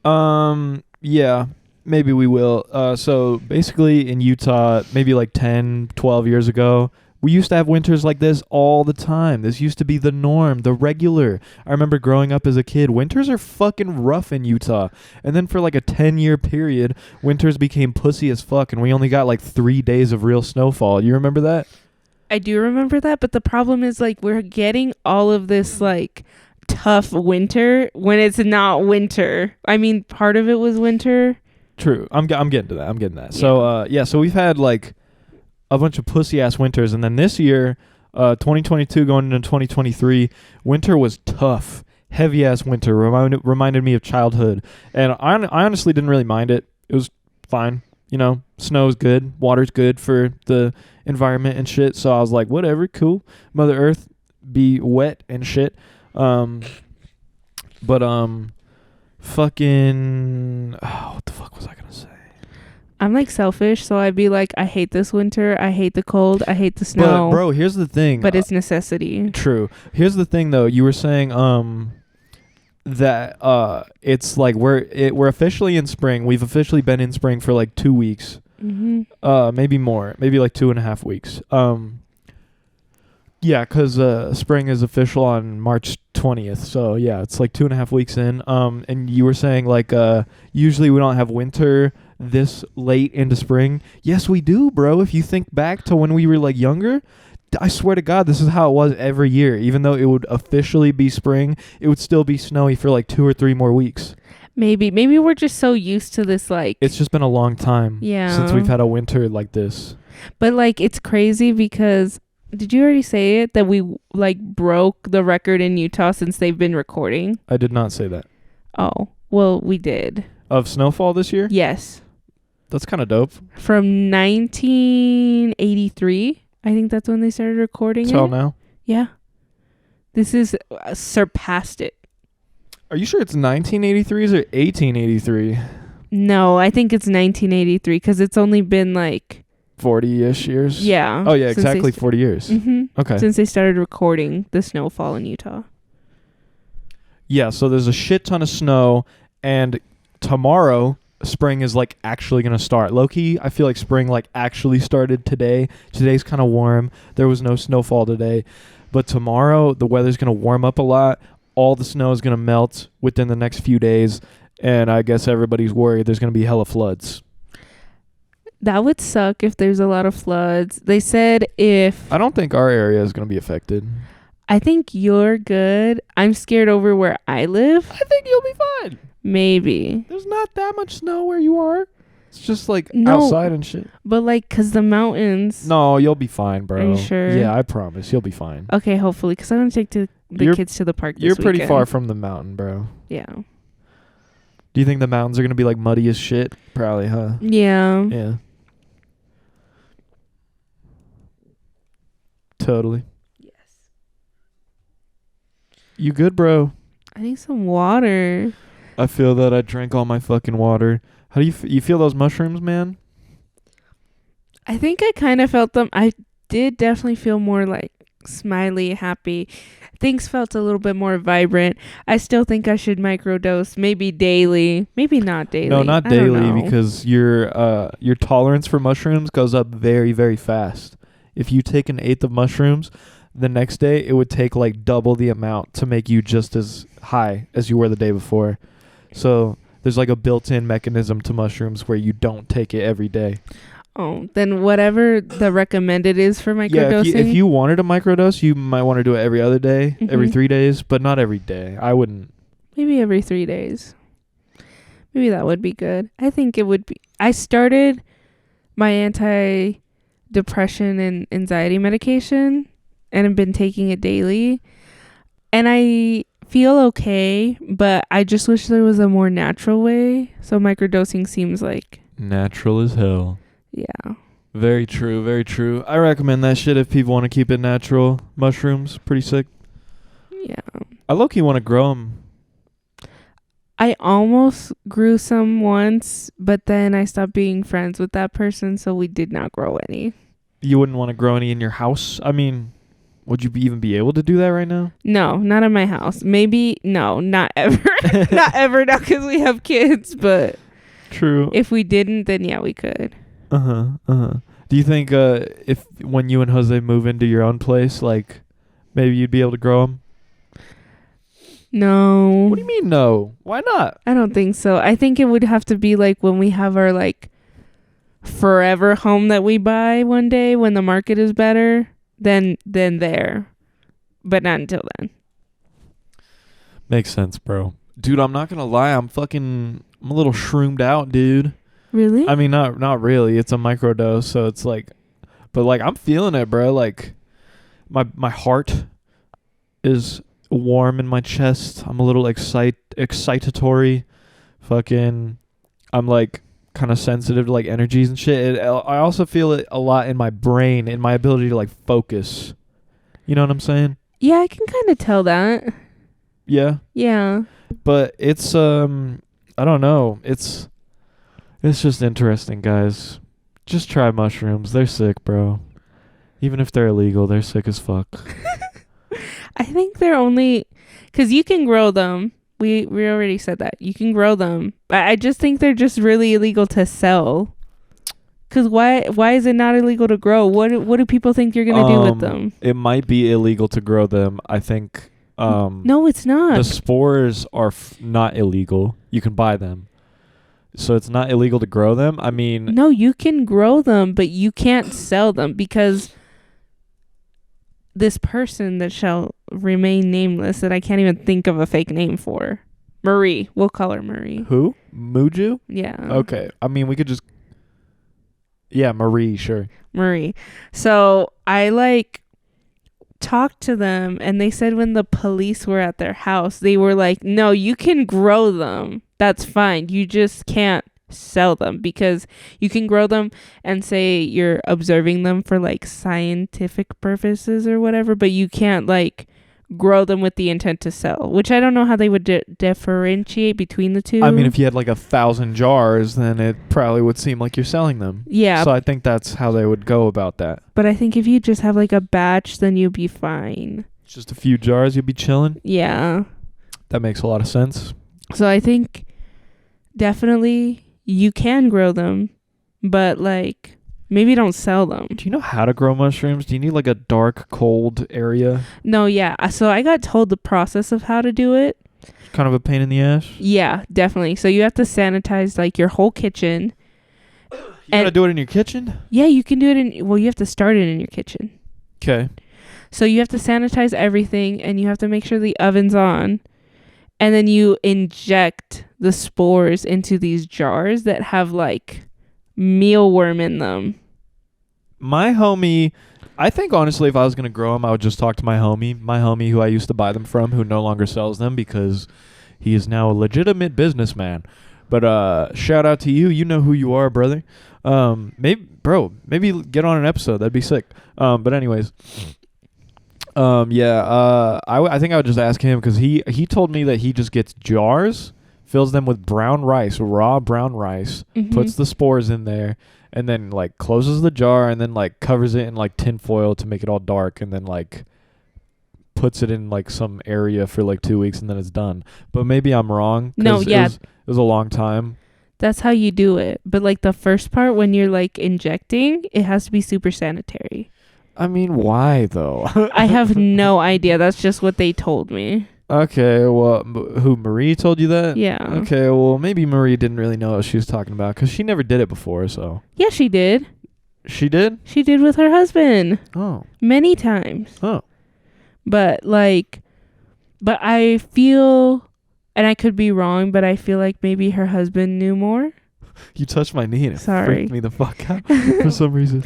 Yeah. Maybe we will. So basically in Utah, maybe like 10, 12 years ago, we used to have winters like this all the time. This used to be the norm, the regular. I remember growing up as a kid, winters are fucking rough in Utah. And then for like a 10-year period, winters became pussy as fuck, and we only got like 3 days of real snowfall. You remember that? I do remember that, but the problem is like we're getting all of this like tough winter when it's not winter. I mean, part of it was winter. True. I'm getting to that. Yeah. So, so we've had like a bunch of pussy-ass winters, and then this year, 2022 going into 2023, winter was tough. Heavy-ass winter reminded me of childhood, and I honestly didn't really mind it. It was fine. You know, snow's good, water's good for the environment and shit, so I was like, whatever, cool. Mother Earth be wet and shit. Fucking... what the fuck was I gonna say? I'm like selfish, so I'd be like, I hate this winter, I hate the cold, I hate the snow. But bro, here's the thing. But it's necessity. True. Here's the thing though. You were saying that it's like we're officially in spring. We've officially been in spring for like 2 weeks. Mm-hmm. Maybe more. Maybe like 2.5 weeks. Yeah, because spring is official on March 20th. So yeah, it's like 2.5 weeks in. And you were saying like usually we don't have winter this late into spring. Yes, we do, bro. If you think back to when we were like younger, I swear to God, this is how it was every year. Even though it would officially be spring, it would still be snowy for like 2 or 3 more weeks. Maybe we're just so used to this, like... It's just been a long time since we've had a winter like this. But like, it's crazy because... Did you already say it? That we like broke the record in Utah since they've been recording? I did not say that. Oh, well, we did. Of snowfall this year? Yes. That's kind of dope. From 1983, I think that's when they started recording Till it. now? Yeah. This is surpassed it. Are you sure it's 1983 or 1883? No, I think it's 1983 because it's only been like 40-ish years? Yeah. Oh, yeah, exactly 40 years. Mm-hmm. Okay. Since they started recording the snowfall in Utah. Yeah, so there's a shit ton of snow, and tomorrow spring is like actually going to start. Low-key, I feel like spring like actually started today. Today's kind of warm. There was no snowfall today. But tomorrow, the weather's going to warm up a lot. All the snow is going to melt within the next few days, and I guess everybody's worried there's going to be hella floods. That would suck if there's a lot of floods. They said if... I don't think our area is going to be affected. I think you're good. I'm scared over where I live. I think you'll be fine. Maybe. There's not that much snow where you are. It's just like No. outside and shit. But like, 'cause the mountains. No, you'll be fine, bro. Are you sure? Yeah, I promise. You'll be fine. Okay, hopefully, 'cause I want to take the You're- kids to the park this You're pretty weekend. far from the mountain, bro. Yeah. Do you think the mountains are going to be like muddy as shit? Probably, huh? Yeah. Yeah. Totally. Yes. You good, bro? I need some water. I feel that I drank all my fucking water. How do you you feel those mushrooms, man? I think I kind of felt them. I did definitely feel more like smiley, happy. Things felt a little bit more vibrant. I still think I should microdose, maybe daily, maybe not daily. No, not I don't daily know. because your tolerance for mushrooms goes up very, very fast. If you take 1/8 of mushrooms, the next day it would take like double the amount to make you just as high as you were the day before. So there's like a built-in mechanism to mushrooms where you don't take it every day. Oh, then whatever the recommended is for Yeah, microdosing. if you wanted a microdose, you might want to do it every other day, every Mhm. 3 days, but not every day. I wouldn't. Maybe every 3 days. Maybe that would be good. I think it would be. I started my anti-depression and anxiety medication and have been taking it daily. And I feel okay, but I just wish there was a more natural way. So microdosing seems like, Natural as hell. yeah. Very true, very true. I recommend that shit if people want to keep it natural. Mushrooms, pretty sick. Yeah. I low-key want to grow them. I almost grew some once, but then I stopped being friends with that person, so we did not grow any. You wouldn't want to grow any in your house? I mean, would you even be able to do that right now? No, not in my house. Maybe, no, not ever. Not ever now because we have kids, but True. if we didn't, then yeah, we could. Do you think if when you and Jose move into your own place, like maybe you'd be able to grow them? No. What do you mean no? Why not? I don't think so. I think it would have to be like when we have our like forever home that we buy one day when the market is better, then there. But not until then. Makes sense, bro. Dude, I'm not gonna lie. I'm a little shroomed out, dude. Really? I mean, not really. It's a microdose, so it's like, but like I'm feeling it, bro. Like my heart is warm in my chest. I'm a little excitatory. Fucking, I'm like kind of sensitive to like energies and shit. I also feel it a lot in my brain, in my ability to like focus. You know what I'm saying? Yeah, I can kind of tell that. Yeah. Yeah. But it's I don't know. It's just interesting, guys. Just try mushrooms. They're sick, bro. Even if they're illegal, they're sick as fuck. I think they're only because you can grow them. We already said that you can grow them, but I just think they're just really illegal to sell. Cause why is it not illegal to grow? What do people think you're gonna do with them? It might be illegal to grow them. I think. No, it's not. The spores are not illegal. You can buy them, so it's not illegal to grow them. I mean, No, you can grow them, but you can't sell them because this person that shall remain nameless, that I can't even think of a fake name for, Marie. We'll call her Marie. who? Muju? Yeah. Okay. I mean, we could just. Yeah, Marie. Sure. Marie. So I like talked to them and they said when the police were at their house, they were like, no, you can grow them. That's fine. You just can't sell them because you can grow them and say you're observing them for like scientific purposes or whatever, but you can't like grow them with the intent to sell, which I don't know how they would differentiate between the two. I mean, if you had like 1,000 jars, then it probably would seem like you're selling them. Yeah. So I think that's how they would go about that. But I think if you just have like a batch, then you'll be fine. Just a few jars, you'd be chilling. Yeah. That makes a lot of sense. So I think definitely you can grow them, but like maybe don't sell them. Do you know how to grow mushrooms? Do you need like a dark, cold area? No, yeah. So I got told the process of how to do it. Kind of a pain in the ass. Yeah, definitely. So you have to sanitize like your whole kitchen. You gotta do it in your kitchen? Yeah, you can do it you have to start it in your kitchen. Okay. So you have to sanitize everything and you have to make sure the oven's on. And then you inject the spores into these jars that have like mealworm in them. My homie, I think honestly, if I was gonna grow them, I would just talk to my homie who I used to buy them from, who no longer sells them because he is now a legitimate businessman. But shout out to you. You know who you are, brother. Maybe get on an episode. That'd be sick. But anyways, I think I would just ask him because he told me that he just gets jars, fills them with brown rice, raw brown rice, puts the spores in there, and then like closes the jar and then like covers it in like tin foil to make it all dark, and then like puts it in like some area for like 2 weeks and then it's done. But maybe I'm wrong. No, yeah. It was a long time. That's how you do it. But like the first part when you're like injecting, it has to be super sanitary. I mean, why though? I have no idea. That's just what they told me. Okay, well, who, Marie told you that? Yeah. Okay, well, maybe Marie didn't really know what she was talking about because she never did it before, so. Yeah, she did. She did? She did with her husband. Oh. Many times. Oh. But I feel, and I could be wrong, but I feel like maybe her husband knew more. You touched my knee and it freaked me the fuck out for some reason.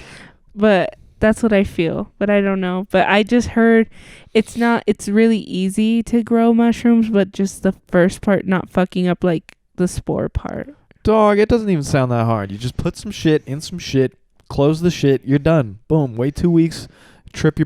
But that's what I feel, but I don't know. But I just heard it's really easy to grow mushrooms, but just the first part not fucking up like the spore part. Dog, it doesn't even sound that hard. You just put some shit in some shit, close the shit, you're done. Boom. Wait 2 weeks, trip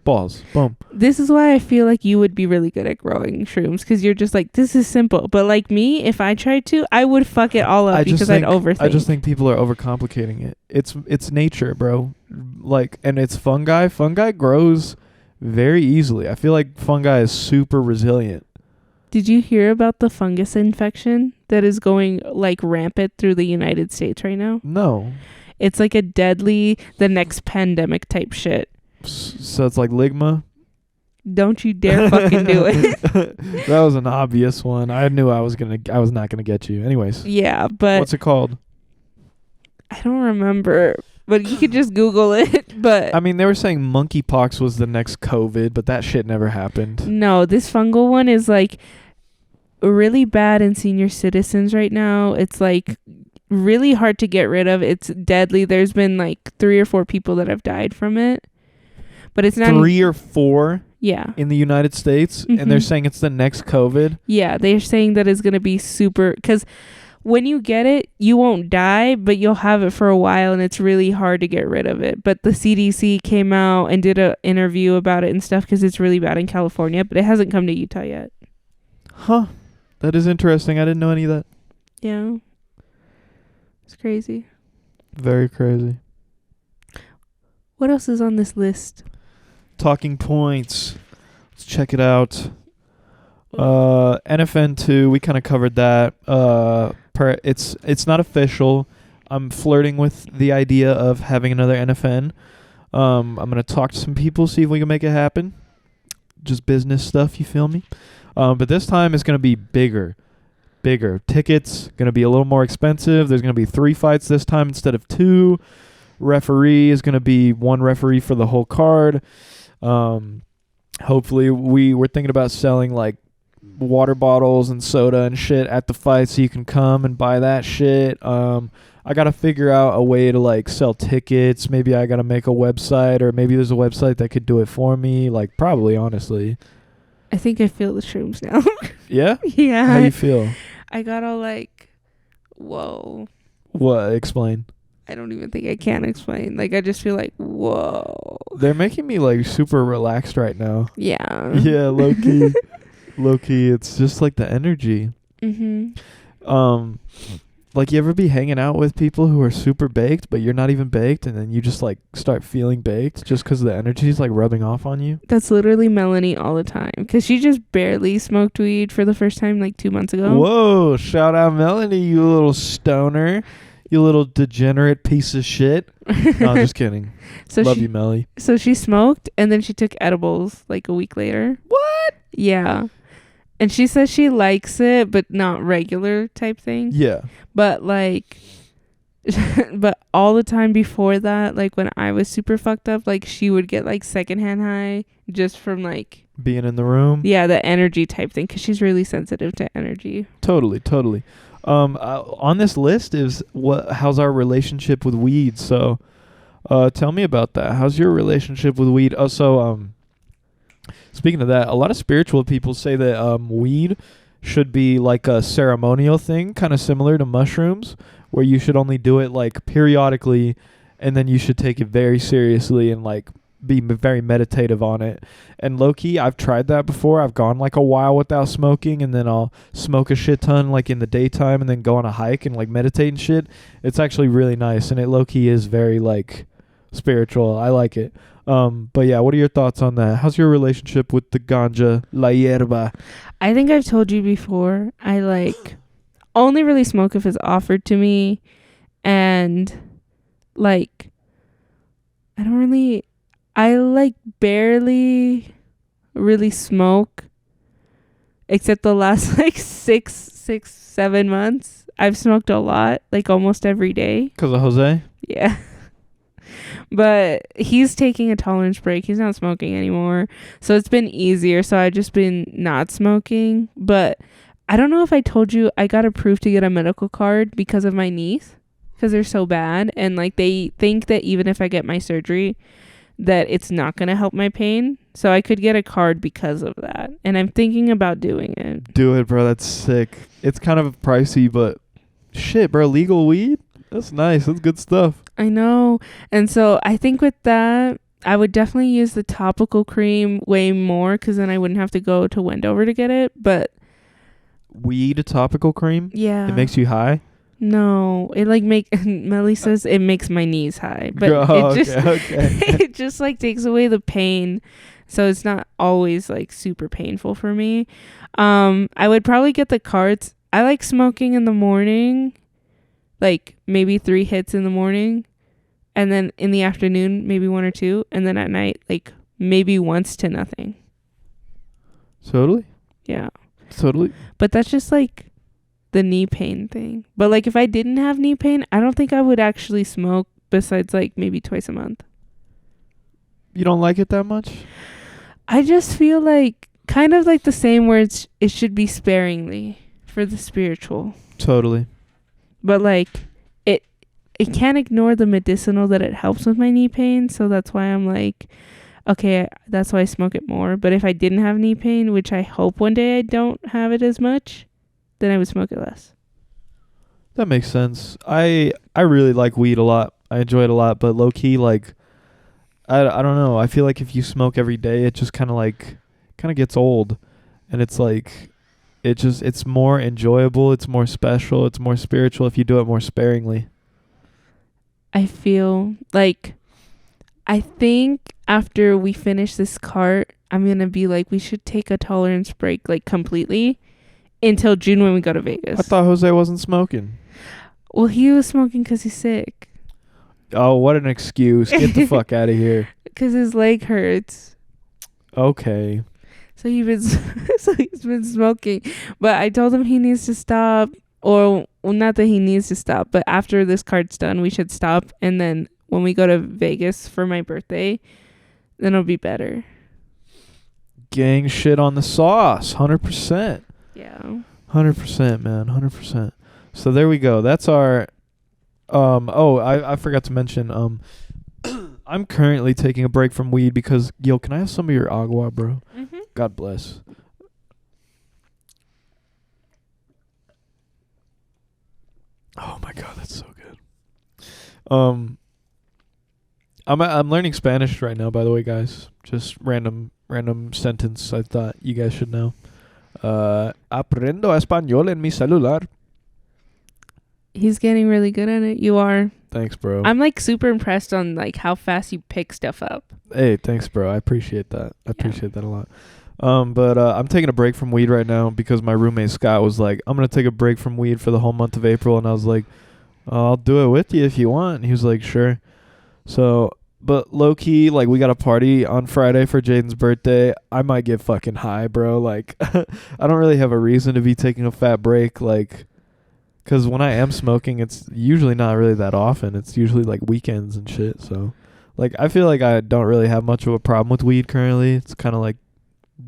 balls. Boom. This is why I feel like you would be really good at growing shrooms, because you're just like, this is simple. But like me, if I tried to, I would fuck it all up because I'd overthink. I just think people are overcomplicating it. It's nature, bro. Like, and it's fungi. Fungi grows very easily. I feel like fungi is super resilient. Did you hear about the fungus infection that is going like rampant through the United States right now? No. It's like the next pandemic type shit. So it's like ligma? Don't you dare fucking do it. That was an obvious one. I knew I was not gonna get you. Anyways. Yeah, but what's it called? I don't remember. But you could just Google it. But I mean, they were saying monkeypox was the next COVID, but that shit never happened. No, this fungal one is like really bad in senior citizens right now. It's like really hard to get rid of. It's deadly. There's been like 3 or 4 people that have died from it. But it's not 3 or 4? Yeah. In the United States? And they're saying it's the next COVID? Yeah, they're saying that it's going to be super, because when you get it, you won't die, but you'll have it for a while, and it's really hard to get rid of it. But the CDC came out and did an interview about it and stuff because it's really bad in California, but it hasn't come to Utah yet. Huh. That is interesting. I didn't know any of that. Yeah. It's crazy. Very crazy. What else is on this list? Talking points. Let's check it out. NFN2, we kind of covered that. It's not official. I'm flirting with the idea of having another NFN. I'm going to talk to some people, see if we can make it happen. Just business stuff, you feel me? But this time it's going to be bigger. Tickets going to be a little more expensive. There's going to be 3 fights this time instead of 2. Referee is going to be 1 referee for the whole card. Hopefully we're thinking about selling like water bottles and soda and shit at the fight so you can come and buy that shit. I got to figure out a way to like sell tickets. Maybe I got to make a website, or maybe there's a website that could do it for me. Like probably, honestly. I think I feel the shrooms now. Yeah? Yeah. How you feel? I got all like, whoa. What? Explain. I don't even think I can explain. Like, I just feel like, whoa. They're making me like super relaxed right now. Yeah. Yeah, low key. Low key, it's just like the energy. Like you ever be hanging out with people who are super baked, but you're not even baked, and then you just like start feeling baked just because the energy is like rubbing off on you? That's literally Melanie all the time, because she just barely smoked weed for the first time like 2 months ago. Whoa, shout out Melanie, you little stoner. You little degenerate piece of shit. No, I'm just kidding. Love you, Melly. So she smoked, and then she took edibles like a week later. What? Yeah. And she says she likes it, but not regular type thing. Yeah. But like, but all the time before that, like when I was super fucked up, like she would get like secondhand high just from like being in the room. Yeah, the energy type thing, because she's really sensitive to energy. Totally. On this list is how's our relationship with weed. So, tell me about that. How's your relationship with weed? Also, speaking of that, a lot of spiritual people say that weed should be like a ceremonial thing, kind of similar to mushrooms, where you should only do it like periodically, and then you should take it very seriously and like be very meditative on it. And low-key, I've tried that before. I've gone like a while without smoking, and then I'll smoke a shit ton like in the daytime and then go on a hike and like meditate and shit. It's actually really nice, and it low-key is very like spiritual. I like it. But yeah, what are your thoughts on that? How's your relationship with the ganja, la hierba? I think I've told you before, I like only really smoke if it's offered to me, and like I like barely really smoke, except the last like 7 months. I've smoked a lot, like almost every day. 'Cause of Jose? Yeah. But he's taking a tolerance break. He's not smoking anymore. So it's been easier. So I've just been not smoking. But I don't know if I told you, I got approved to get a medical card because of my knees, because they're so bad. And like they think that even if I get my surgery, that it's not going to help my pain. So I could get a card because of that. And I'm thinking about doing it. Do it, bro. That's sick. It's kind of pricey, but shit, bro. Legal weed? That's nice. That's good stuff. I know. And so I think with that, I would definitely use the topical cream way more, because then I wouldn't have to go to Wendover to get it. But Weed topical cream? yeah. It makes you high? No, it like Melly says it makes my knees high, but okay. it just like takes away the pain, so it's not always like super painful for me. I would probably get the carts. I like smoking in the morning, like maybe 3 hits in the morning, and then in the afternoon maybe 1 or 2, and then at night like maybe once to nothing. Totally. Yeah. Totally. But that's just like the knee pain thing. But like if I didn't have knee pain, I don't think I would actually smoke besides like maybe twice a month. You don't like it that much? I just feel like kind of like the same where it should be sparingly for the spiritual. Totally. But like it can't ignore the medicinal that it helps with my knee pain, so that's why I'm like, okay, that's why I smoke it more. But if I didn't have knee pain, which I hope one day I don't have it as much, then I would smoke it less. That makes sense. I really like weed a lot. I enjoy it a lot, but low key, like, I don't know. I feel like if you smoke every day, it just kind of gets old, and it's like, it's more enjoyable. It's more special. It's more spiritual if you do it more sparingly. I feel like, I think after we finish this cart, I'm going to be like, we should take a tolerance break, like completely, until June when we go to Vegas. I thought Jose wasn't smoking. Well, he was smoking because he's sick. Oh, what an excuse. Get the fuck out of here. Because his leg hurts. Okay. So he's been smoking. But I told him he needs to stop. Or, well, not that he needs to stop, but after this cart's done, we should stop. And then when we go to Vegas for my birthday, then it'll be better. Gang shit on the sauce. 100%. Yeah. 100%, man. 100%. So there we go. That's our... I forgot to mention, I'm currently taking a break from weed because, yo, can I have some of your agua, bro? Mm-hmm. God bless. Oh my God, that's so good. I'm learning Spanish right now, by the way, guys. Just random sentence I thought you guys should know. Aprendo español en mi celular. He's getting really good at it. You are. Thanks, bro. I'm like super impressed on like how fast you pick stuff up. Hey, thanks, bro. I appreciate that. I appreciate that a lot. But I'm taking a break from weed right now because my roommate Scott was like, I'm going to take a break from weed for the whole month of April. And I was like, I'll do it with you if you want. And he was like, sure. So, but low key, like, we got a party on Friday for Jaden's birthday. I might get fucking high, bro. Like, I don't really have a reason to be taking a fat break. Like, because when I am smoking, it's usually not really that often. It's usually like weekends and shit. So, like, I feel like I don't really have much of a problem with weed currently. It's kind of like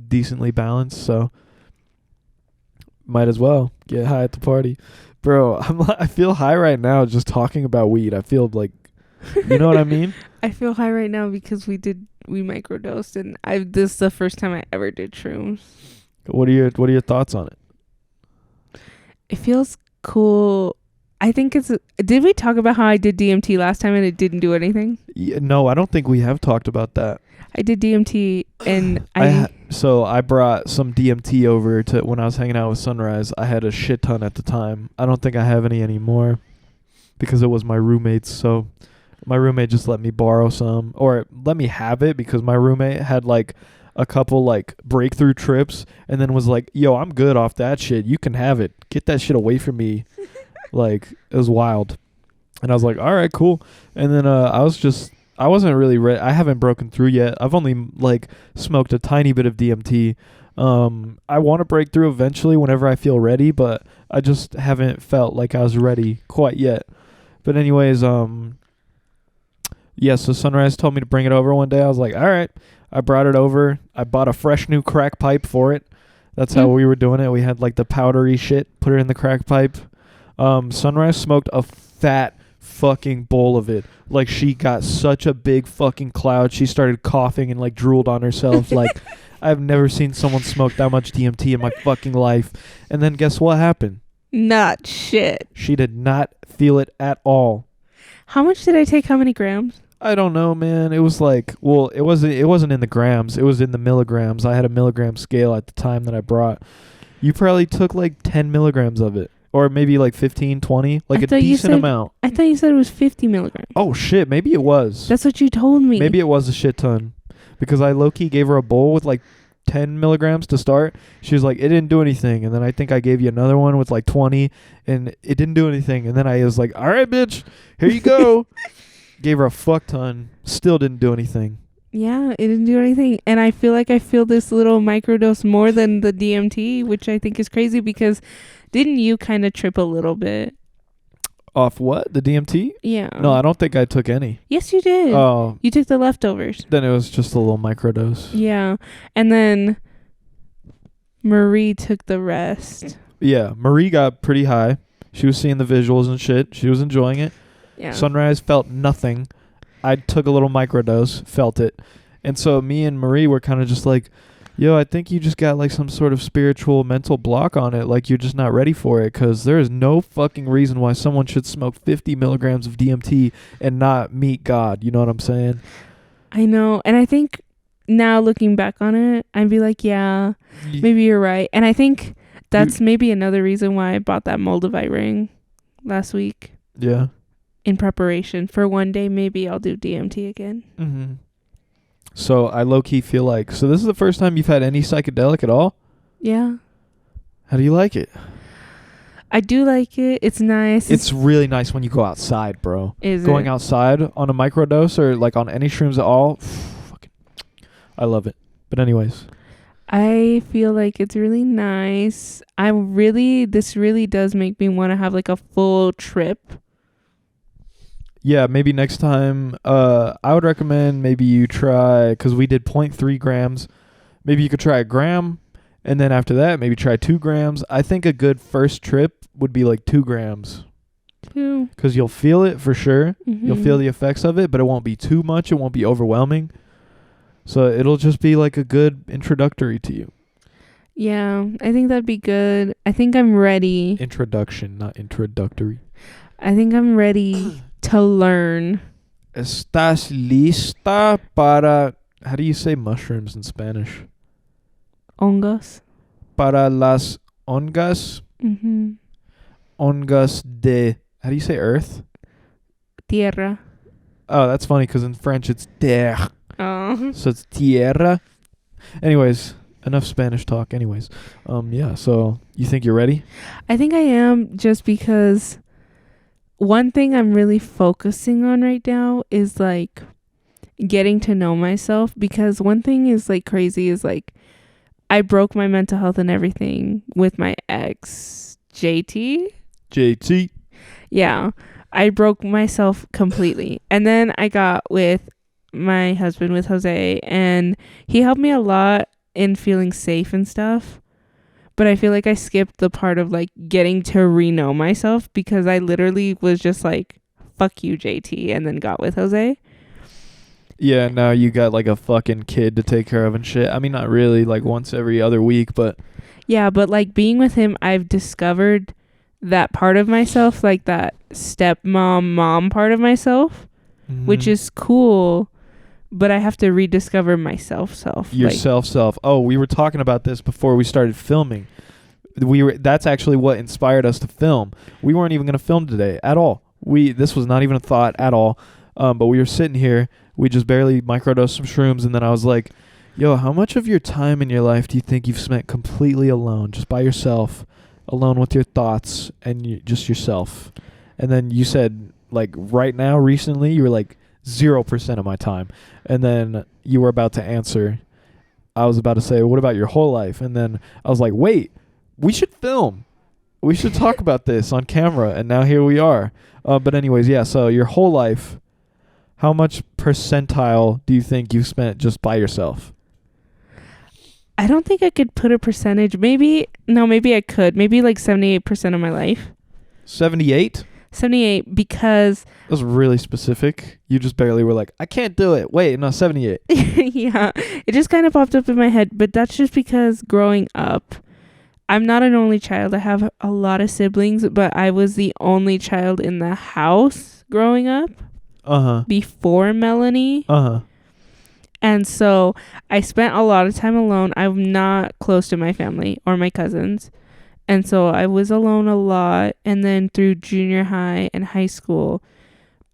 decently balanced, so might as well get high at the party. Bro, I feel high right now just talking about weed. I feel like, you know what I mean? I feel high right now because we microdosed, and this is the first time I ever did shrooms. What are your thoughts on it? It feels cool. I think did we talk about how I did DMT last time and it didn't do anything? Yeah, no, I don't think we have talked about that. I did DMT and so I brought some DMT over to when I was hanging out with Sunrise. I had a shit ton at the time. I don't think I have any anymore because it was my roommate's. So my roommate just let me borrow some, or let me have it, because my roommate had like a couple like breakthrough trips and then was like, yo, I'm good off that shit. You can have it. Get that shit away from me. Like, it was wild. And I was like, all right, cool. And then I wasn't really ready. I haven't broken through yet. I've only like smoked a tiny bit of DMT. I want to break through eventually whenever I feel ready, but I just haven't felt like I was ready quite yet. But anyways, yeah, so Sunrise told me to bring it over one day. I was like, all right. I brought it over. I bought a fresh new crack pipe for it. That's how we were doing it. We had like the powdery shit, put it in the crack pipe. Sunrise smoked a fat fucking bowl of it. Like, she got such a big fucking cloud. She started coughing and like drooled on herself. Like, I've never seen someone smoke that much DMT in my fucking life. And then guess what happened? Not shit. She did not feel it at all. How much did I take? How many grams? I don't know, man. It was like, well, it wasn't in the grams. It was in the milligrams. I had a milligram scale at the time that I brought. You probably took like 10 milligrams of it. Or maybe like 15, 20. Like a decent amount. I thought you said it was 50 milligrams. Oh, shit. Maybe it was. That's what you told me. Maybe it was a shit ton. Because I low-key gave her a bowl with like 10 milligrams to start. She was like, it didn't do anything. And then I think I gave you another one with like 20. And it didn't do anything. And then I was like, all right, bitch. Here you go. Gave her a fuck ton. Still didn't do anything. Yeah, it didn't do anything. And I feel like I feel this little microdose more than the DMT, which I think is crazy because didn't you kind of trip a little bit? Off what? The DMT? Yeah. No, I don't think I took any. Yes, you did. Oh. You took the leftovers. Then it was just a little microdose. Yeah. And then Marie took the rest. Yeah, Marie got pretty high. She was seeing the visuals and shit. She was enjoying it. Yeah. Sunrise felt nothing. I took a little microdose, felt it. And so me and Marie were kind of just like, yo, I think you just got like some sort of spiritual mental block on it. Like, you're just not ready for it, because there is no fucking reason why someone should smoke 50 milligrams of DMT and not meet God. You know what I'm saying? I know. And I think now looking back on it, I'd be like, yeah, maybe you're right. And I think that's maybe another reason why I bought that Moldavite ring last week. Yeah. In preparation for one day, maybe I'll do DMT again. Mm-hmm. So I low-key feel like, so this is the first time you've had any psychedelic at all? Yeah. How do you like it? I do like it. It's nice. It's really nice when you go outside, bro. Going outside on a microdose or like on any shrooms at all, I love it. But anyways. I feel like it's really nice. This really does make me want to have like a full trip. Yeah, maybe next time, I would recommend maybe you try, because we did 0.3 grams. Maybe you could try a gram, and then after that, maybe try 2 grams. I think a good first trip would be like 2 grams. Because you'll feel it for sure. Mm-hmm. You'll feel the effects of it, but it won't be too much. It won't be overwhelming. So it'll just be like a good introductory to you. Yeah, I think that'd be good. I think I'm ready. Introduction, not introductory. I think I'm ready to learn. ¿Estás lista para... How do you say mushrooms in Spanish? Hongos. Para las hongas. Mm-hmm. Hongas de... How do you say earth? Tierra. Oh, that's funny because in French it's terre. Oh. So it's tierra. Anyways, enough Spanish talk. Anyways, yeah. So you think you're ready? I think I am, just because one thing I'm really focusing on right now is like getting to know myself, because one thing is like crazy is like I broke my mental health and everything with my ex JT. Yeah. I broke myself completely. And then I got with my husband, with Jose, and he helped me a lot in feeling safe and stuff. But I feel like I skipped the part of like getting to re-know myself, because I literally was just like, fuck you, JT, and then got with Jose. Yeah, now you got like a fucking kid to take care of and shit. I mean, not really, like once every other week, but Yeah, but like being with him, I've discovered that part of myself, like that stepmom mom part of myself, which is cool, but I have to rediscover myself yourself self. Oh, we were talking about this before we started filming. That's actually what inspired us to film. We weren't even going to film today at all. This was not even a thought at all. But we were sitting here, we just barely microdosed some shrooms, and then I was like, yo, how much of your time in your life do you think you've spent completely alone, just by yourself, alone with your thoughts and just yourself? And then you said, like, right now, recently, you were like, 0% of my time. And then you were about to answer. I was about to say, what about your whole life? And then I was like, wait, we should film. We should talk about this on camera. And now here we are. But anyways, yeah, so your whole life, how much percentile do you think you spent just by yourself? I don't think I could put a percentage. Maybe I could. Maybe like 78% of my life. 78? 78, because that was really specific. You just barely were like, I can't do it. Wait, no, 78. yeah, it just kind of popped up in my head, but that's just because growing up, I'm not an only child. I have a lot of siblings, but I was the only child in the house growing up. Before Melanie. And so I spent a lot of time alone. I'm not close to my family or my cousins. And so I was alone a lot. And then through junior high and high school,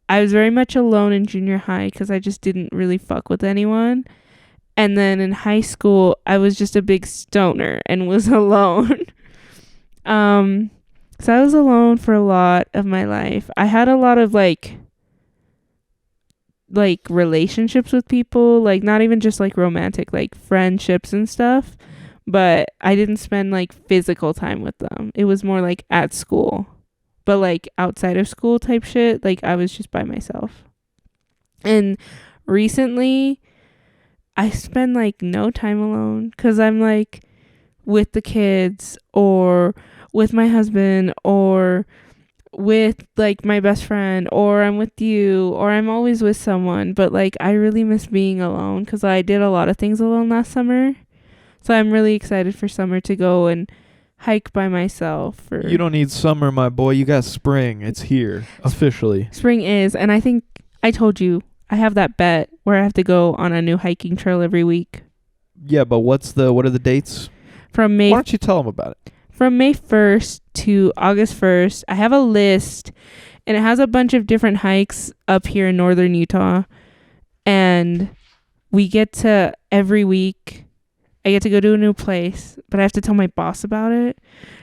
I was very much alone in junior high because I just didn't really fuck with anyone. And then in high school, I was just a big stoner and was alone. So I was alone for a lot of my life. I had a lot of like relationships with people, like not even just like romantic, like friendships and stuff. But I didn't spend like physical time with them. It was more like at school. But like outside of school type shit, like I was just by myself. And recently, I spend like no time alone because I'm like with the kids or with my husband or with like my best friend, or I'm with you, or I'm always with someone. But like I really miss being alone because I did a lot of things alone last summer. So I'm really excited for summer to go and hike by myself. You don't need summer, my boy. You got spring. It's here officially. Spring is, and I think I told you I have that bet where I have to go on a new hiking trail every week. Yeah, but what are the dates? From May. Why don't you tell them about it? From May 1st to August 1st, I have a list, and it has a bunch of different hikes up here in northern Utah. And we get to, every week, I get to go to a new place, but I have to tell my boss about it.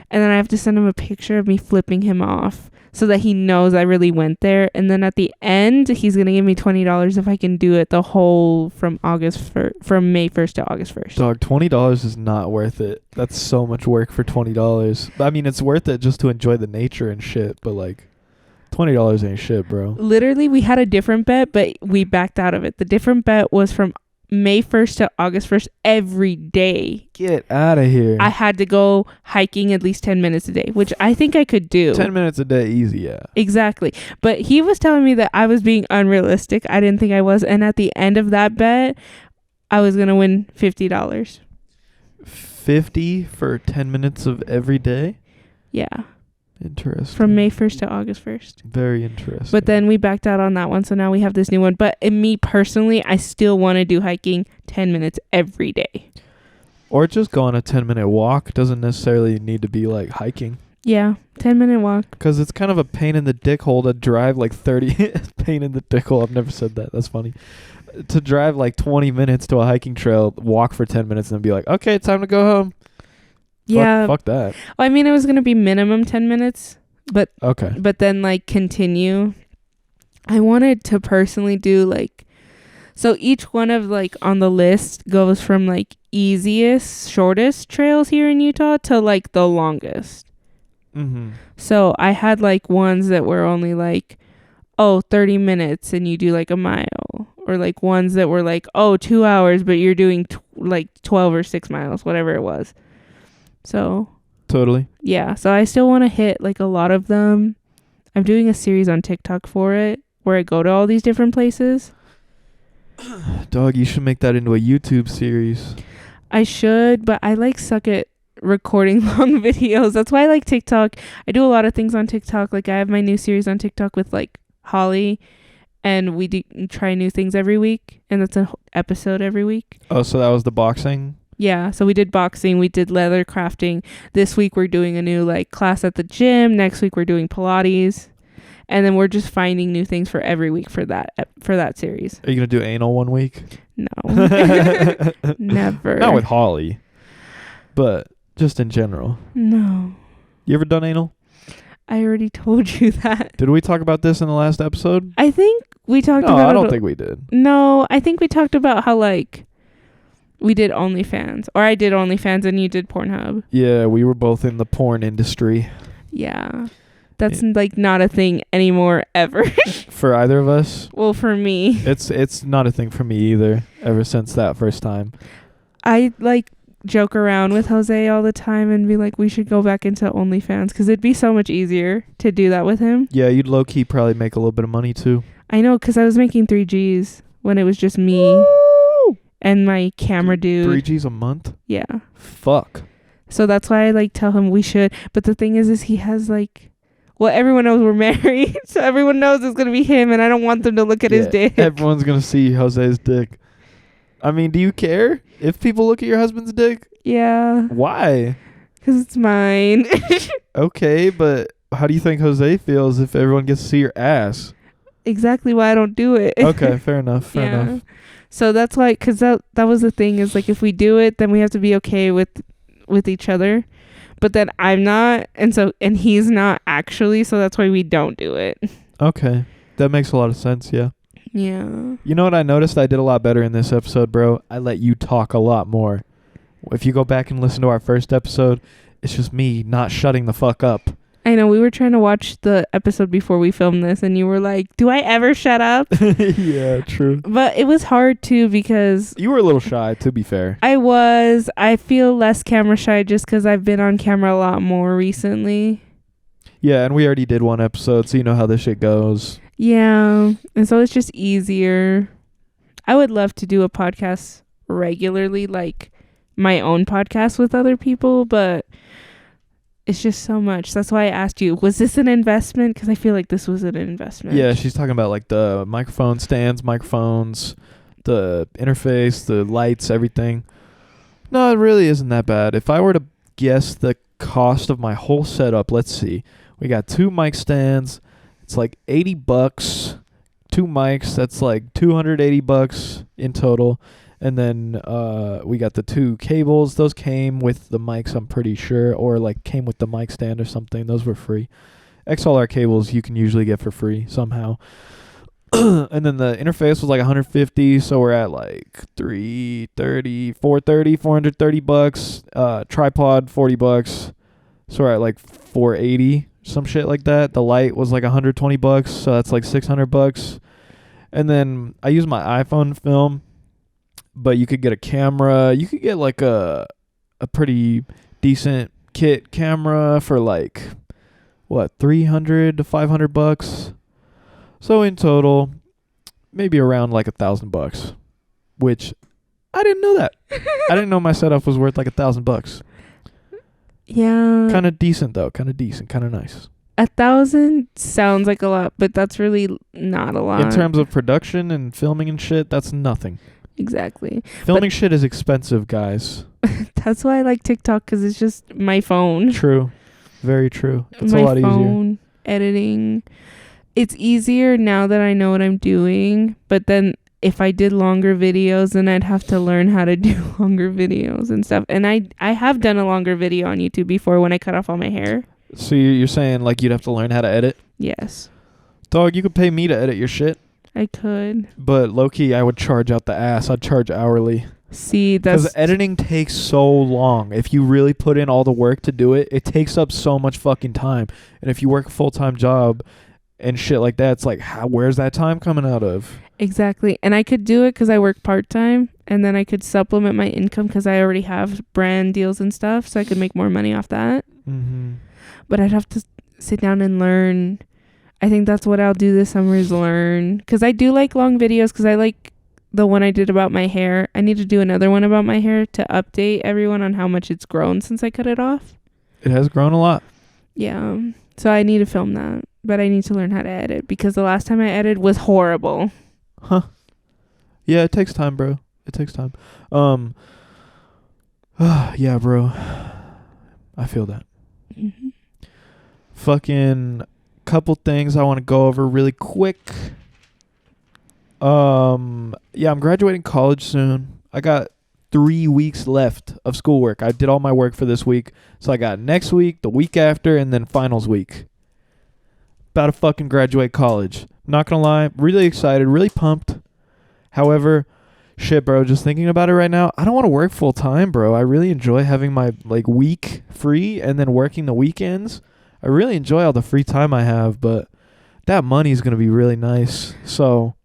And then I have to send him a picture of me flipping him off so that he knows I really went there. And then at the end, he's going to give me $20 if I can do it the whole from May 1st to August 1st. Dog, $20 is not worth it. That's so much work for $20. I mean, it's worth it just to enjoy the nature and shit, but like $20 ain't shit, bro. Literally, we had a different bet, but we backed out of it. The different bet was from May 1st to August 1st every day. Get out of here. I had to go hiking at least 10 minutes a day, which I think I could do. 10 minutes a day, easy, yeah. Exactly. But he was telling me that I was being unrealistic. I didn't think I was. And at the end of that bet, I was going to win $50. 50 for 10 minutes of every day? Yeah. Interesting. From May 1st to August 1st. Very interesting. But then we backed out on that one, so now we have this new one. But me personally, I still want to do hiking 10 minutes every day. Or just go on a 10-minute walk. Doesn't necessarily need to be like hiking. Yeah, 10-minute walk. Because it's kind of a pain in the dick hole to drive like 30... pain in the dick hole. I've never said that. That's funny. To drive like 20 minutes to a hiking trail, walk for 10 minutes, and then be like, okay, time to go home. Yeah. Fuck that. Well, I mean, it was going to be minimum 10 minutes, but okay. But then like continue. I wanted to personally do like, so each one of like on the list goes from like easiest, shortest trails here in Utah to like the longest. Mm-hmm. So I had like ones that were only like, 30 minutes and you do like a mile, or like ones that were like, oh, 2 hours, but you're doing like 12 or 6 miles, whatever it was. So Totally. yeah, so I still want to hit like a lot of them. I'm doing a series on TikTok for it where I go to all these different places. Dog, you should make that into a YouTube series. I should, but I like suck at recording long videos. That's why I like TikTok. I do a lot of things on TikTok. Like I have my new series on TikTok with like Holly, and we try new things every week, and that's an episode every week. Oh, so that was the boxing? Yeah, so we did boxing, we did leather crafting. This week we're doing a new like class at the gym. Next week we're doing Pilates. And then we're just finding new things for every week for that series. Are you going to do anal one week? No. Never. Not with Holly, but just in general. No. You ever done anal? I already told you that. Did we talk about this in the last episode? I think we talked about No, I don't think we did. No, I think we talked about how like we did OnlyFans. Or I did OnlyFans and you did Pornhub. Yeah, we were both in the porn industry. Yeah. That's like not a thing anymore ever. For either of us? Well, for me. It's not a thing for me either, ever since that first time. I like joke around with Jose all the time and be like, we should go back into OnlyFans because it'd be so much easier to do that with him. Yeah, you'd low-key probably make a little bit of money too. I know, because I was making 3Gs when it was just me and my camera dude. 3Gs a month? Yeah. Fuck. So that's why I like tell him we should. But the thing is he has like, well, everyone knows we're married, so everyone knows it's going to be him, and I don't want them to look at his dick. Everyone's going to see Jose's dick. I mean, do you care if people look at your husband's dick? Yeah. Why? Because it's mine. Okay, but how do you think Jose feels if everyone gets to see your ass? Exactly why I don't do it. Okay, fair enough, fair enough. So that's why, because that was the thing, is like if we do it, then we have to be okay with each other. But then I'm not, and he's not actually, so that's why we don't do it. Okay. That makes a lot of sense, yeah. Yeah. You know what I noticed I did a lot better in this episode, bro? I let you talk a lot more. If you go back and listen to our first episode, it's just me not shutting the fuck up. I know, we were trying to watch the episode before we filmed this, and you were like, do I ever shut up? Yeah, true. But it was hard, too, because... You were a little shy, to be fair. I feel less camera shy just because I've been on camera a lot more recently. Yeah, and we already did one episode, so you know how this shit goes. Yeah, and so it's just easier. I would love to do a podcast regularly, like my own podcast with other people, but... It's just so much. That's why I asked you, was this an investment? Because I feel like this was an investment. Yeah, she's talking about like the microphone stands, microphones, the interface, the lights, everything. No, it really isn't that bad. If I were to guess the cost of my whole setup, let's see. We got 2 mic stands. It's like $80. 2 mics, that's like $280 in total. And then we got the 2 cables. Those came with the mics, I'm pretty sure, or like came with the mic stand or something. Those were free. XLR cables you can usually get for free somehow. And then the interface was like $150, so we're at like $430. Tripod $40, so we're at like $480, some shit like that. The light was like $120, so that's like $600. And then I use my iPhone to film. But you could get a camera. You could get like a pretty decent kit camera for like, what, $300 to $500. So in total, maybe around like $1,000. Which I didn't know that. I didn't know my setup was worth like $1,000. Yeah. Kind of decent though. Kind of decent. Kind of nice. 1,000 sounds like a lot, but that's really not a lot. In terms of production and filming and shit, that's nothing. Exactly. Filming shit is expensive, guys. That's why I like TikTok, because it's just my phone. True. Very true. It's my a lot phone, easier. Editing. It's easier now that I know what I'm doing, but then if I did longer videos, then I'd have to learn how to do longer videos and stuff. And I have done a longer video on YouTube before when I cut off all my hair. So you're saying like you'd have to learn how to edit? Yes. Dog, you could pay me to edit your shit. I could. But low-key, I would charge out the ass. I'd charge hourly. See, that's... Because editing takes so long. If you really put in all the work to do it, it takes up so much fucking time. And if you work a full-time job, and shit like that. It's like, where's that time coming out of? Exactly. And I could do it because I work part-time, and then I could supplement my income because I already have brand deals and stuff, so I could make more money off that. Mm-hmm. But I'd have to sit down and learn. I think that's what I'll do this summer, is learn, because I do like long videos, because I like the one I did about my hair. I need to do another one about my hair to update everyone on how much it's grown since I cut it off. It has grown a lot. Yeah. So I need to film that, but I need to learn how to edit, because the last time I edited was horrible. Huh. Yeah, it takes time, bro. It takes time. Yeah, bro. I feel that. Mm-hmm. Fucking couple things I want to go over really quick. Yeah, I'm graduating college soon. I got 3 weeks left of schoolwork. I did all my work for this week. So I got next week, the week after, and then finals week. About to fucking graduate college. Not gonna lie, really excited, really pumped. However, shit, bro, just thinking about it right now, I don't want to work full time, bro. I really enjoy having my like week free and then working the weekends. I really enjoy all the free time I have, but that money's gonna be really nice. So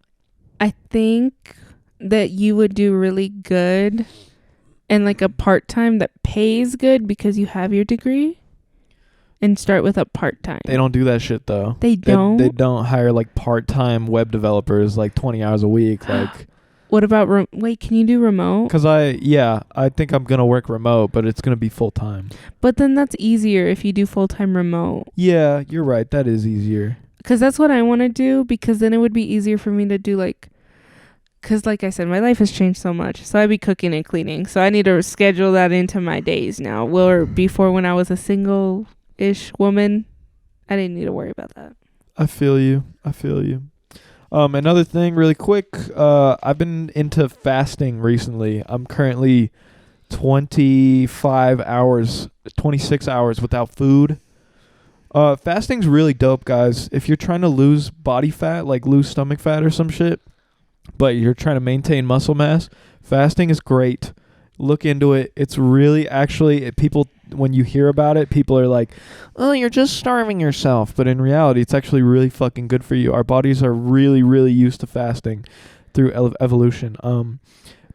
I think that you would do really good in like a part-time that pays good because you have your degree, and start with a part-time. they don't do that shit though. They don't? They don't hire like part-time web developers like 20 hours a week. Like, What about wait, can you do remote? cause I think I'm gonna work remote, but it's gonna be full time. But then that's easier if you do full-time remote. Yeah, you're right. That is easier. Because that's what I want to do, because then it would be easier for me to do like, because like I said, my life has changed so much. So I'd be cooking and cleaning. So I need to schedule that into my days now. Where before, when I was a single-ish woman, I didn't need to worry about that. I feel you. Another thing really quick, I've been into fasting recently. I'm currently 26 hours without food. Fasting's really dope, guys. If you're trying to lose body fat, like lose stomach fat or some shit, but you're trying to maintain muscle mass, fasting is great. Look into it. It's really people, when you hear about it, people are like, oh, you're just starving yourself. But in reality, it's actually really fucking good for you. Our bodies are really, really used to fasting through evolution.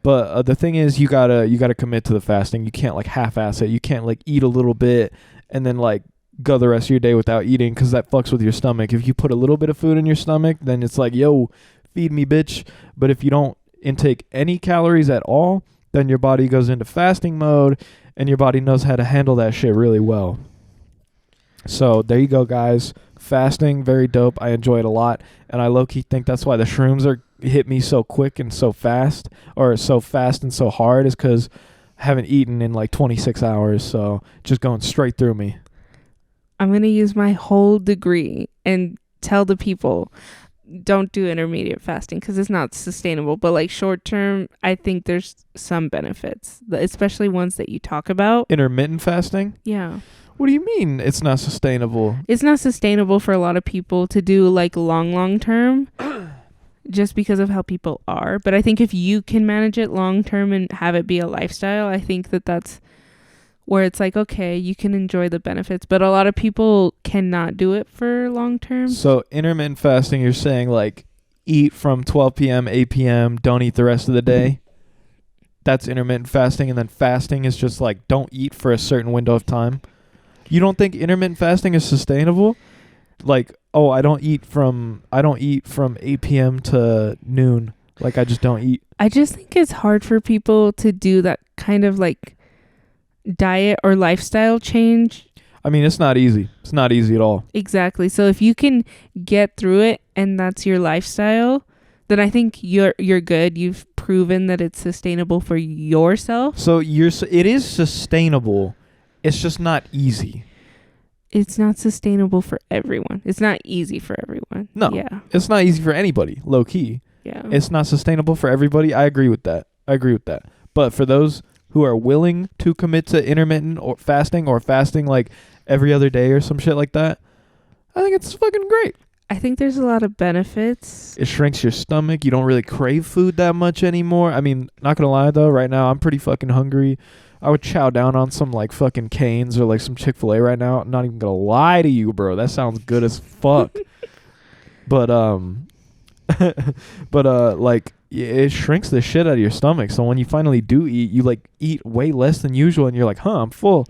But the thing is, you gotta commit to the fasting. You can't like half-ass it. You can't like eat a little bit and then like go the rest of your day without eating, because that fucks with your stomach. If you put a little bit of food in your stomach, then it's like, yo, feed me, bitch. But if you don't intake any calories at all, then your body goes into fasting mode, and your body knows how to handle that shit really well. So there you go, guys. Fasting, very dope. I enjoy it a lot, and I low-key think that's why the shrooms hit me so quick and so fast, or so fast and so hard, is because I haven't eaten in like 26 hours, so just going straight through me. I'm going to use my whole degree and tell the people, don't do intermediate fasting because it's not sustainable. But like short term, I think there's some benefits, especially ones that you talk about. Intermittent fasting? Yeah. What do you mean it's not sustainable? It's not sustainable for a lot of people to do like long term just because of how people are. But I think if you can manage it long term and have it be a lifestyle, I think that's where it's like, okay, you can enjoy the benefits, but a lot of people cannot do it for long term. So intermittent fasting, you're saying like eat from 12 p.m., 8 p.m., don't eat the rest of the day? That's intermittent fasting. And then fasting is just like don't eat for a certain window of time. You don't think intermittent fasting is sustainable? Like, oh, I don't eat from 8 p.m. to noon. Like, I just don't eat. I just think it's hard for people to do that kind of like diet or lifestyle change. I mean, it's not easy. It's not easy at all. Exactly. So if you can get through it and that's your lifestyle, then I think you're good. You've proven that it's sustainable for yourself. So it is sustainable. It's just not easy. It's not sustainable for everyone. It's not easy for everyone. No. Yeah. It's not easy for anybody, low key. Yeah. It's not sustainable for everybody. I agree with that. But for those who are willing to commit to intermittent or fasting like every other day or some shit like that, I think it's fucking great. I think there's a lot of benefits. It shrinks your stomach. You don't really crave food that much anymore. I mean, not gonna lie though, right now I'm pretty fucking hungry. I would chow down on some like fucking Cane's or like some Chick-fil-A right now. I'm not even gonna lie to you, bro. That sounds good as fuck. But like it shrinks the shit out of your stomach. So when you finally do eat, you like eat way less than usual, and you're like, I'm full,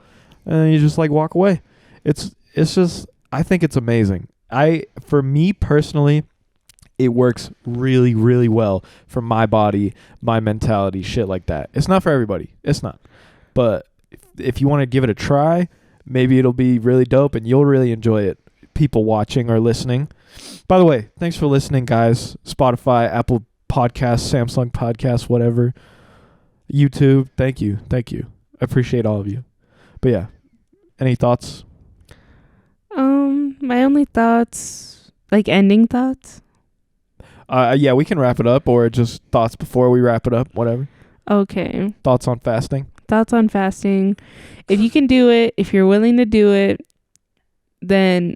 and then you just like walk away. It's just, I think it's amazing. For me personally, it works really, really well for my body, my mentality, shit like that. It's not for everybody. It's not. But if you want to give it a try, maybe it'll be really dope and you'll really enjoy it. People watching or listening. By the way, thanks for listening, guys. Spotify, Apple Podcasts, Samsung Podcasts, whatever. YouTube, thank you. Thank you. I appreciate all of you. But yeah, any thoughts? My only thoughts, like ending thoughts. Yeah, we can wrap it up, or just thoughts before we wrap it up, whatever. Okay. Thoughts on fasting? Thoughts on fasting. If you can do it, if you're willing to do it, then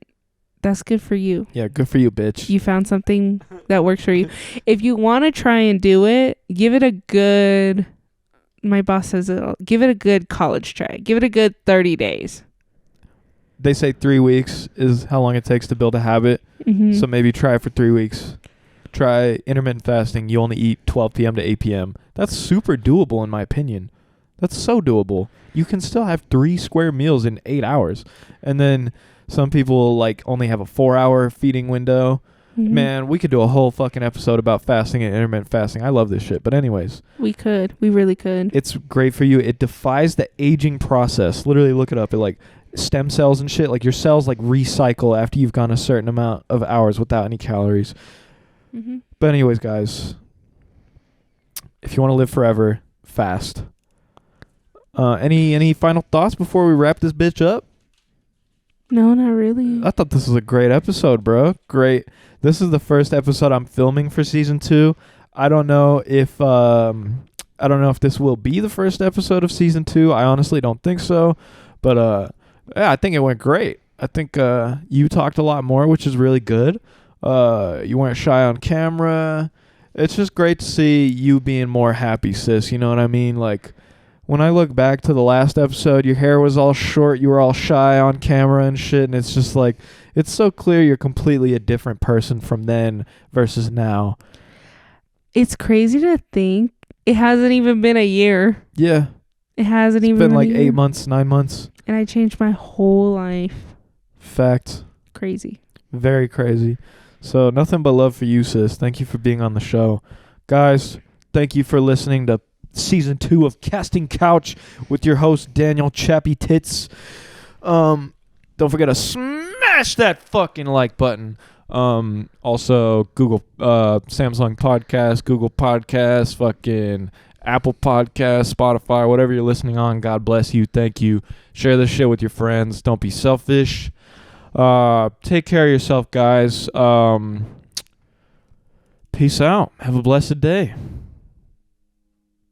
that's good for you. Yeah, good for you, bitch. You found something that works for you. If you want to try and do it, give it a good, my boss says give it a good college try. Give it a good 30 days. They say 3 weeks is how long it takes to build a habit. Mm-hmm. So maybe try it for 3 weeks. Try intermittent fasting. You only eat 12 p.m. to 8 p.m. That's super doable in my opinion. That's so doable. You can still have 3 square meals in 8 hours. And then some people like only have a 4-hour feeding window. Mm-hmm. Man, we could do a whole fucking episode about fasting and intermittent fasting. I love this shit. But anyways. We could. We really could. It's great for you. It defies the aging process. Literally look it up. It like stem cells and shit. Like your cells like recycle after you've gone a certain amount of hours without any calories. Mm-hmm. But anyways, guys, if you want to live forever, fast. Any final thoughts before we wrap this bitch up? No, not really. I thought this was a great episode, bro. Great. This is the first episode I'm filming for season 2. I don't know if this will be the first episode of season 2. I honestly don't think so. But yeah, I think it went great. I think you talked a lot more, which is really good. You weren't shy on camera. It's just great to see you being more happy, sis. You know what I mean? Like, when I look back to the last episode, your hair was all short. You were all shy on camera and shit. And it's just like, it's so clear you're completely a different person from then versus now. It's crazy to think it hasn't even been a year. Yeah. It hasn't It's even been been like a year. 8 months, 9 months. And I changed my whole life. Fact. Crazy. Very crazy. So nothing but love for you, sis. Thank you for being on the show. Guys, thank you for listening to season 2 of Casting Couch with your host, Daniel Chappy Tits. Don't forget to smash that fucking like button. Also, Google, Samsung Podcast, Google Podcasts, fucking Apple Podcasts, Spotify, whatever you're listening on. God bless you. Thank you. Share this shit with your friends. Don't be selfish. Take care of yourself, guys. Peace out. Have a blessed day.